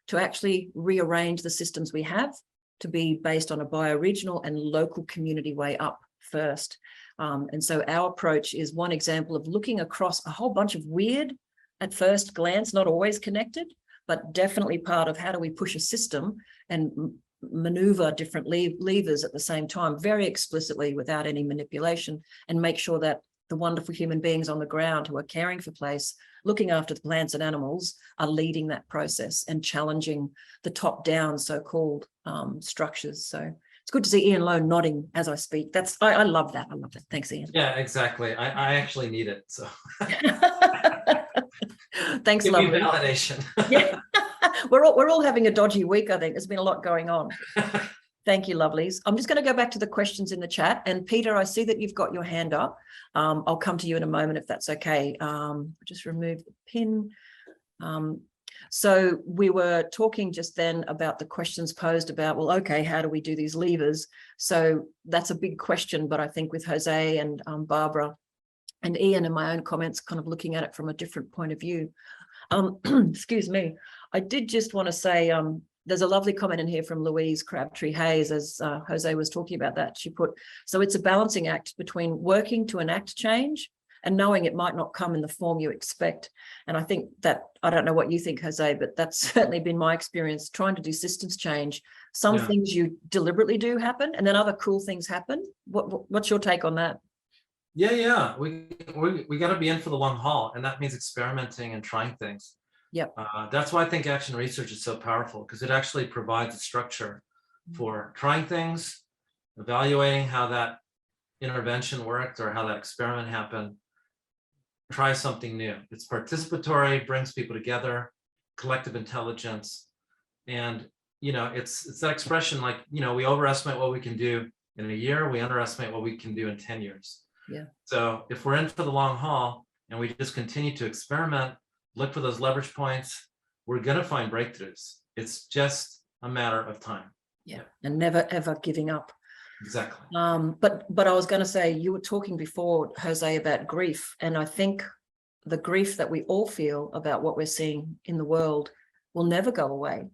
to actually rearrange the systems we have to be based on a bioregional and local community way up first. And so our approach is one example of looking across a whole bunch of weird, at first glance, not always connected, but definitely part of how do we push a system and maneuver different levers at the same time, very explicitly without any manipulation, and make sure that the wonderful human beings on the ground who are caring for place, looking after the plants and animals, are leading that process and challenging the top-down so-called structures. So it's good to see Ian Lowe nodding as I speak. I love that. I love that. Thanks, Ian. Yeah, exactly. I actually need it. So thanks, give me lovely. validation. Yeah. We're all having a dodgy week, I think. There's been a lot going on. Thank you, lovelies. I'm just going to go back to the questions in the chat. And Peter, I see that you've got your hand up. I'll come to you in a moment if that's okay. Just remove the pin. So we were talking just then about the questions posed about, well, okay, how do we do these levers? So that's a big question, but I think with Jose and Barbara and Ian and my own comments, kind of looking at it from a different point of view. Excuse me. I did just want to say, there's a lovely comment in here from Louise Crabtree Hayes, as Jose was talking about that. She put, so it's a balancing act between working to enact change and knowing it might not come in the form you expect. And I think that, I don't know what you think, Jose, but that's certainly been my experience trying to do systems change. Some things you deliberately do happen, and then other cool things happen. What's your take on that? Yeah. We got to be in for the long haul, and that means experimenting and trying things. Yep. That's why I think action research is so powerful, because it actually provides a structure for trying things, evaluating how that intervention worked or how that experiment happened. Try something new. It's participatory, brings people together, collective intelligence, and it's that expression, like, we overestimate what we can do in a year, we underestimate what we can do in 10 years. Yeah. So if we're in for the long haul and we just continue to experiment, look for those leverage points, we're going to find breakthroughs. It's just a matter of time. Yeah, and never ever giving up. Exactly. But I was going to say, you were talking before, Jose, about grief, and I think the grief that we all feel about what we're seeing in the world will never go away,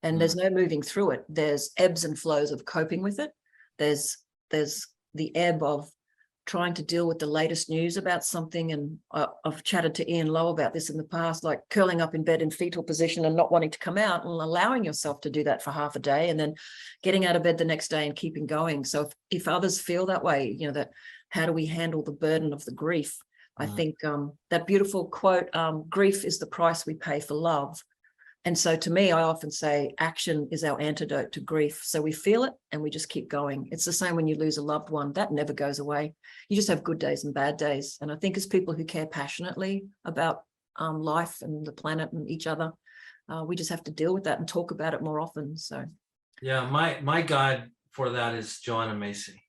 and there's no moving through it. There's ebbs and flows of coping with it. There's the ebb of trying to deal with the latest news about something, and I've chatted to Ian Lowe about this in the past, like curling up in bed in fetal position and not wanting to come out, and allowing yourself to do that for half a day and then getting out of bed the next day and keeping going. So if others feel that way, that how do we handle the burden of the grief? I think that beautiful quote, grief is the price we pay for love. And so to me, I often say action is our antidote to grief. So we feel it and we just keep going. It's the same when you lose a loved one. That never goes away. You just have good days and bad days. And I think as people who care passionately about life and the planet and each other, we just have to deal with that and talk about it more often. So yeah, my guide for that is Joanna Macy.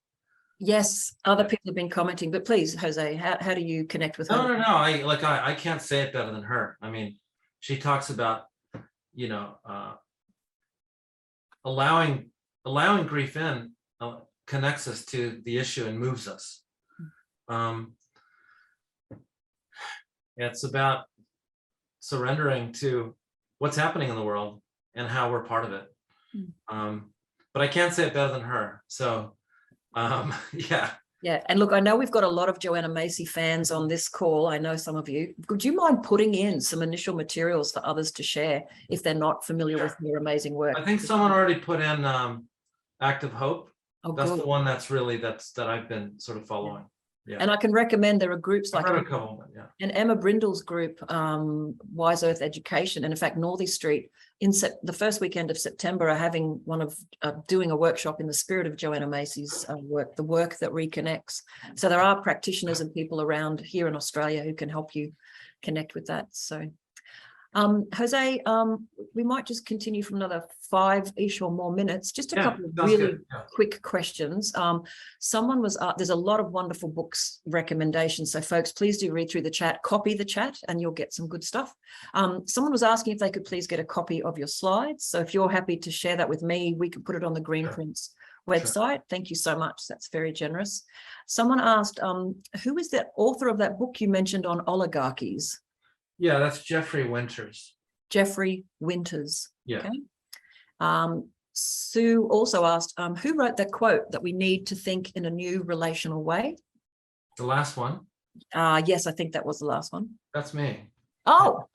Yes, other people have been commenting, but please, Jose, how do you connect with her? No. I can't say it better than her. I mean, she talks about allowing grief in connects us to the issue and moves us. It's about surrendering to what's happening in the world and how we're part of it. But I can't say it better than her. So yeah. Yeah, and look, I know we've got a lot of Joanna Macy fans on this call. I know some of you. Would you mind putting in some initial materials for others to share if they're not familiar with your amazing work? I think someone already put in Act of Hope. Oh, That's good. the one that I've been sort of following. Yeah. And I can recommend there are groups I've like read a couple, but yeah. and Emma Brindle's group, Wise Earth Education, and in fact, Northey Street, the first weekend of September, are having doing a workshop in the spirit of Joanna Macy's work, the work that reconnects. So there are practitioners and people around here in Australia who can help you connect with that. So, Jose, we might just continue for another 5-ish or more minutes. Just a couple of really quick questions. Someone was, there's a lot of wonderful books recommendations. So folks, please do read through the chat, copy the chat, and you'll get some good stuff. Someone was asking if they could please get a copy of your slides. So if you're happy to share that with me, we could put it on the Greenprints website. Thank you so much. That's very generous. Someone asked, who is the author of that book you mentioned on oligarchies? Yeah, that's Jeffrey Winters. Jeffrey Winters. Yeah. Okay. Sue also asked, who wrote that quote that we need to think in a new relational way? The last one. Yes, I think that was the last one. That's me. Oh,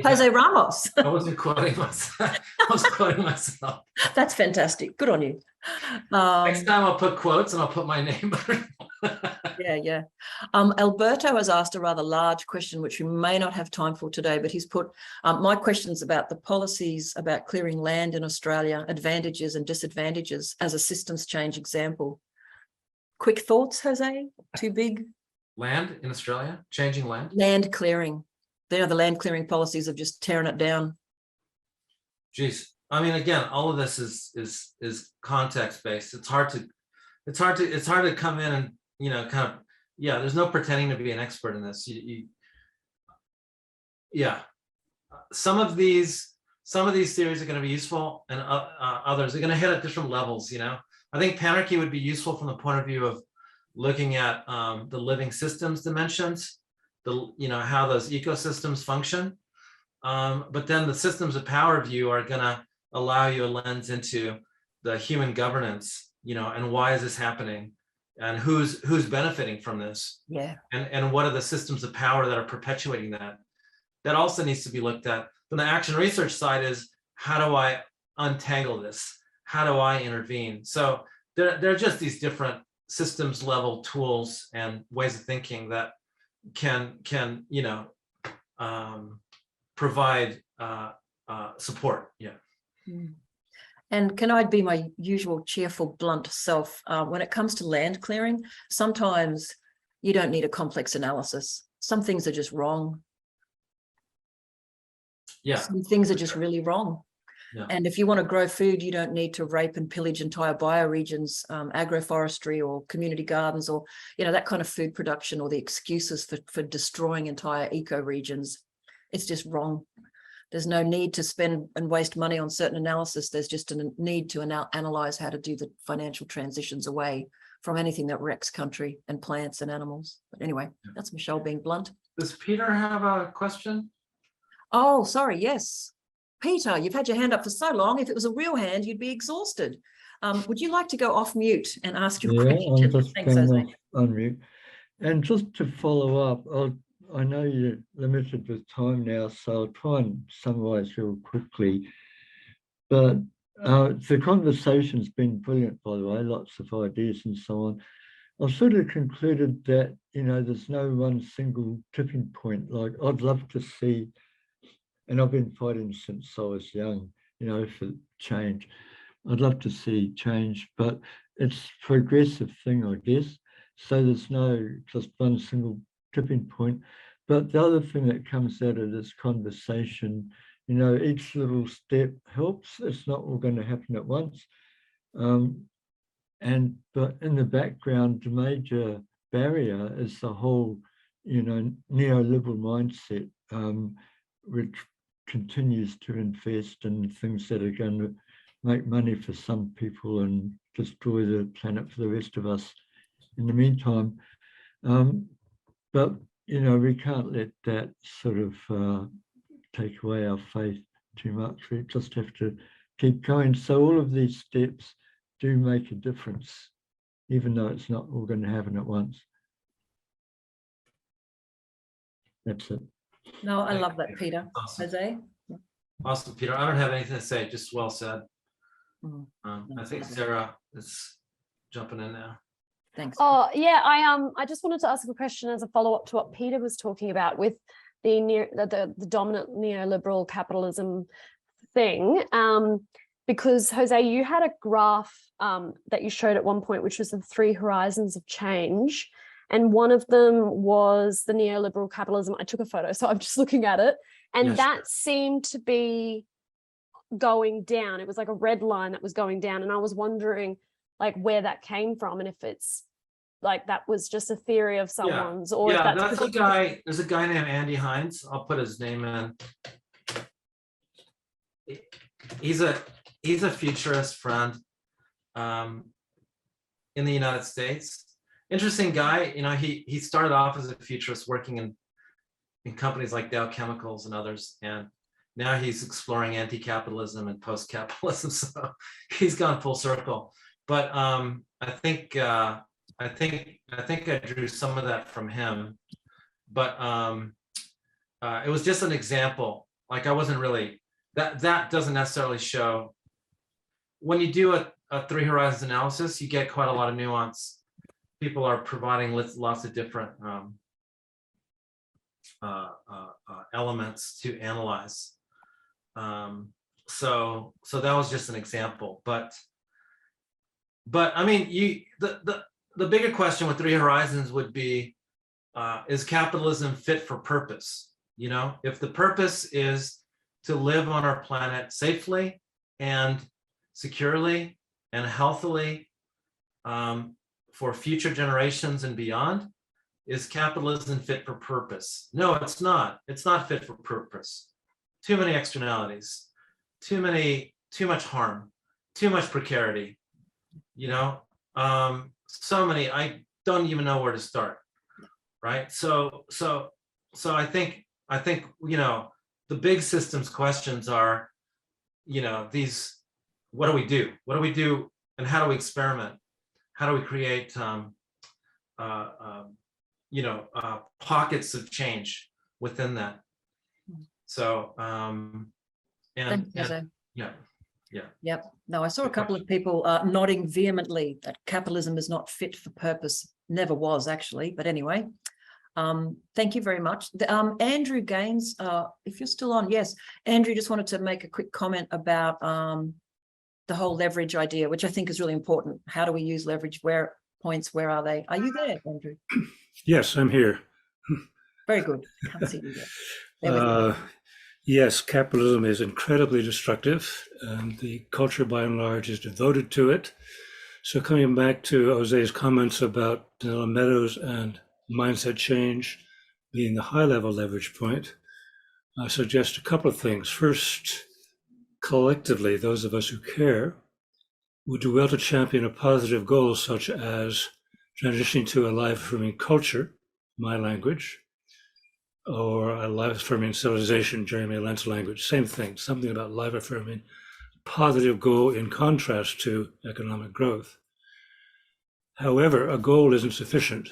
Jose Ramos. I wasn't quoting myself. I was quoting myself. That's fantastic. Good on you. Next time I'll put quotes and I'll put my name. Yeah. Alberto has asked a rather large question, which we may not have time for today, but he's put my questions about the policies about clearing land in Australia, advantages and disadvantages as a systems change example. Quick thoughts, Jose? Too big? Land in Australia, changing land? Land clearing. The land clearing policies of just tearing it down. Geez, I mean, again, all of this is context based. It's hard to come in and, you know, kind of, yeah, there's no pretending to be an expert in this. Yeah, some of these theories are going to be useful, and others are going to hit at different levels. You know, I think panarchy would be useful from the point of view of looking at the living systems dimensions, how those ecosystems function. But then the systems of power view are going to allow you a lens into the human governance, and why is this happening, and who's benefiting from this, and what are the systems of power that are perpetuating that. That also needs to be looked at. From the action research side is, how do I untangle this? How do I intervene? So there are just these different systems level tools and ways of thinking that can provide support. And can I be my usual cheerful, blunt self? When it comes to land clearing, sometimes you don't need a complex analysis. Some things are just wrong. Some things are just really wrong. And if you want to grow food, you don't need to rape and pillage entire bioregions, agroforestry or community gardens, or that kind of food production, or the excuses for destroying entire ecoregions. It's just wrong. There's no need to spend and waste money on certain analysis. There's just a need to analyze how to do the financial transitions away from anything that wrecks country and plants and animals. But anyway, that's Michelle being blunt. Does Peter have a question? Oh, sorry. Yes. Peter, you've had your hand up for so long. If it was a real hand, you'd be exhausted. Would you like to go off mute and ask your question? I'm just going on mute. And just to follow up, I know you're limited with time now, so I'll try and summarize real quickly. But the conversation's been brilliant, by the way, lots of ideas and so on. I've sort of concluded that, there's no one single tipping point. Like, I'd love to see, and I've been fighting since I was young, for change. I'd love to see change, but it's a progressive thing, I guess. So there's no just one single tipping point. But the other thing that comes out of this conversation, each little step helps. It's not all going to happen at once. But in the background, the major barrier is the whole, neoliberal mindset, which continues to invest in things that are going to make money for some people and destroy the planet for the rest of us in the meantime. But, we can't let that sort of take away our faith too much. We just have to keep going. So all of these steps do make a difference. even though it's not all going to happen at once. That's it. No, I Thank love you, that, Peter. Peter. Awesome. Jose? Awesome, Peter. I don't have anything to say, just well said. Mm, I that's think lovely. Sarah is jumping in now. Thanks. Oh yeah, I just wanted to ask a question as a follow-up to what Peter was talking about with the dominant neoliberal capitalism thing. Because Jose, you had a graph that you showed at one point, which was the 3 horizons of change. And one of them was the neoliberal capitalism. I took a photo, so I'm just looking at it. And Yes. that seemed to be going down. It was like a red line that was going down. And I was wondering like where that came from and if it's like that was just a theory of someone's or if Yeah, that's that's a guy. There's a guy named Andy Hines. I'll put his name in. He's a futurist friend in the United States. Interesting guy. You know, he started off as a futurist working in companies like Dow Chemicals and others, and now he's exploring anti-capitalism and post-capitalism. So he's gone full circle. But I think I drew some of that from him. But it was just an example. Like I wasn't really that doesn't necessarily show. When you do a 3 horizons analysis, you get quite a lot of nuance. People are providing lots of different elements to analyze. So that was just an example, but I mean, the bigger question with 3 horizons would be, is capitalism fit for purpose? You know, if the purpose is to live on our planet safely and securely and healthily for future generations and beyond, is capitalism fit for purpose? No, it's not. It's not fit for purpose. Too many externalities, too much harm, too much precarity, you know, so many, I don't even know where to start, right? So I think, you know, the big systems questions are, you know, these, what do we do? What do we do and how do we experiment? How do we create, you know, pockets of change within that? So, Thanks, Jose. yeah. Yep. No, I saw a Good couple of people nodding vehemently that capitalism is not fit for purpose. Never was, actually. But anyway, thank you very much. Andrew Gaines, if you're still on, yes. Andrew just wanted to make a quick comment about the whole leverage idea, which I think is really important. How do we use leverage? Where points? Where are they? Are you there, Andrew? Yes, I'm here. Very good. Can't see you yet. There we go. Yes, capitalism is incredibly destructive, and the culture by and large is devoted to it. So coming back to Jose's comments about Danella Meadows and mindset change being the high-level leverage point, I suggest a couple of things. First, collectively, those of us who care would do well to champion a positive goal such as transitioning to a life-affirming culture, my language, or a life-affirming civilization, Jeremy Lent's language, same thing, something about life-affirming, positive goal in contrast to economic growth. However, a goal isn't sufficient.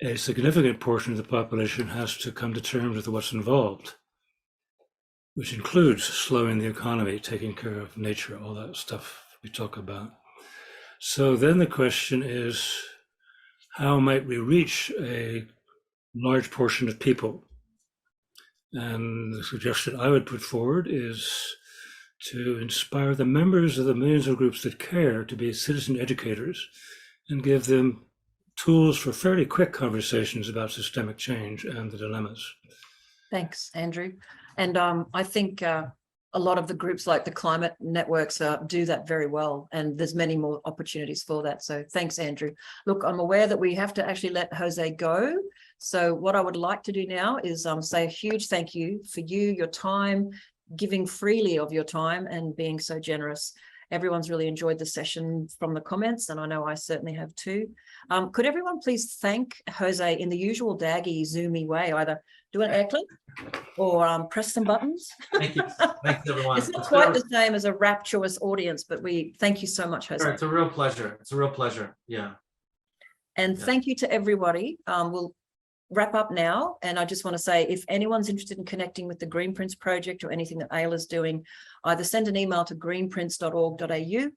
A significant portion of the population has to come to terms with what's involved, which includes slowing the economy, taking care of nature, all that stuff we talk about. So then the question is, how might we reach a large portion of people? And the suggestion I would put forward is to inspire the members of the millions of groups that care to be citizen educators and give them tools for fairly quick conversations about systemic change and the dilemmas. Thanks, Andrew. And I think a lot of the groups like the climate networks do that very well, and there's many more opportunities for that. So thanks, Andrew. Look, I'm aware that we have to actually let Jose go. So what I would like to do now is say a huge thank you for you, your time, giving freely of your time and being so generous. everyone's really enjoyed the session from the comments, and I know I certainly have too. Could everyone please thank Jose in the usual daggy, zoomy way, either do an air clip or press some buttons. Thank you. Thanks, everyone. It's not quite the same as a rapturous audience, but we thank you so much, Jose. It's a real pleasure. It's a real pleasure. Yeah. And Yeah. thank you to everybody. We'll wrap up now. And I just want to say, if anyone's interested in connecting with the Greenprints project or anything that AELA is doing, either send an email to greenprints.org.au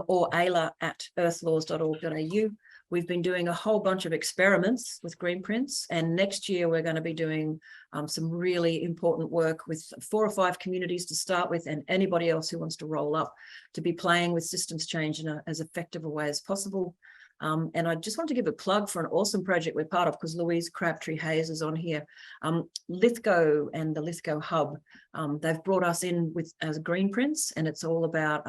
or aela@earthlaws.org.au. We've been doing a whole bunch of experiments with Greenprints, and next year we're going to be doing some really important work with 4 or 5 communities to start with, and anybody else who wants to roll up to be playing with systems change in as effective a way as possible. And I just want to give a plug for an awesome project we're part of, because Louise Crabtree-Hayes is on here. Lithgow and the Lithgow Hub, they've brought us in with as Greenprints, and it's all about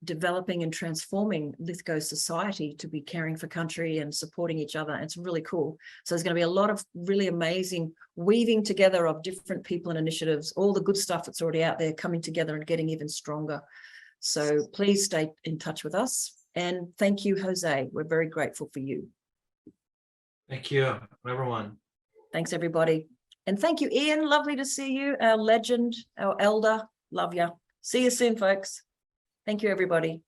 developing and transforming Lithgow society to be caring for country and supporting each other. And it's really cool. So there's going to be a lot of really amazing weaving together of different people and initiatives, all the good stuff that's already out there coming together and getting even stronger. So please stay in touch with us. And thank you, Jose. We're very grateful for you. Thank you, everyone. Thanks, everybody. And thank you, Ian. Lovely to see you, our legend, our elder. Love you. See you soon, folks. Thank you, everybody.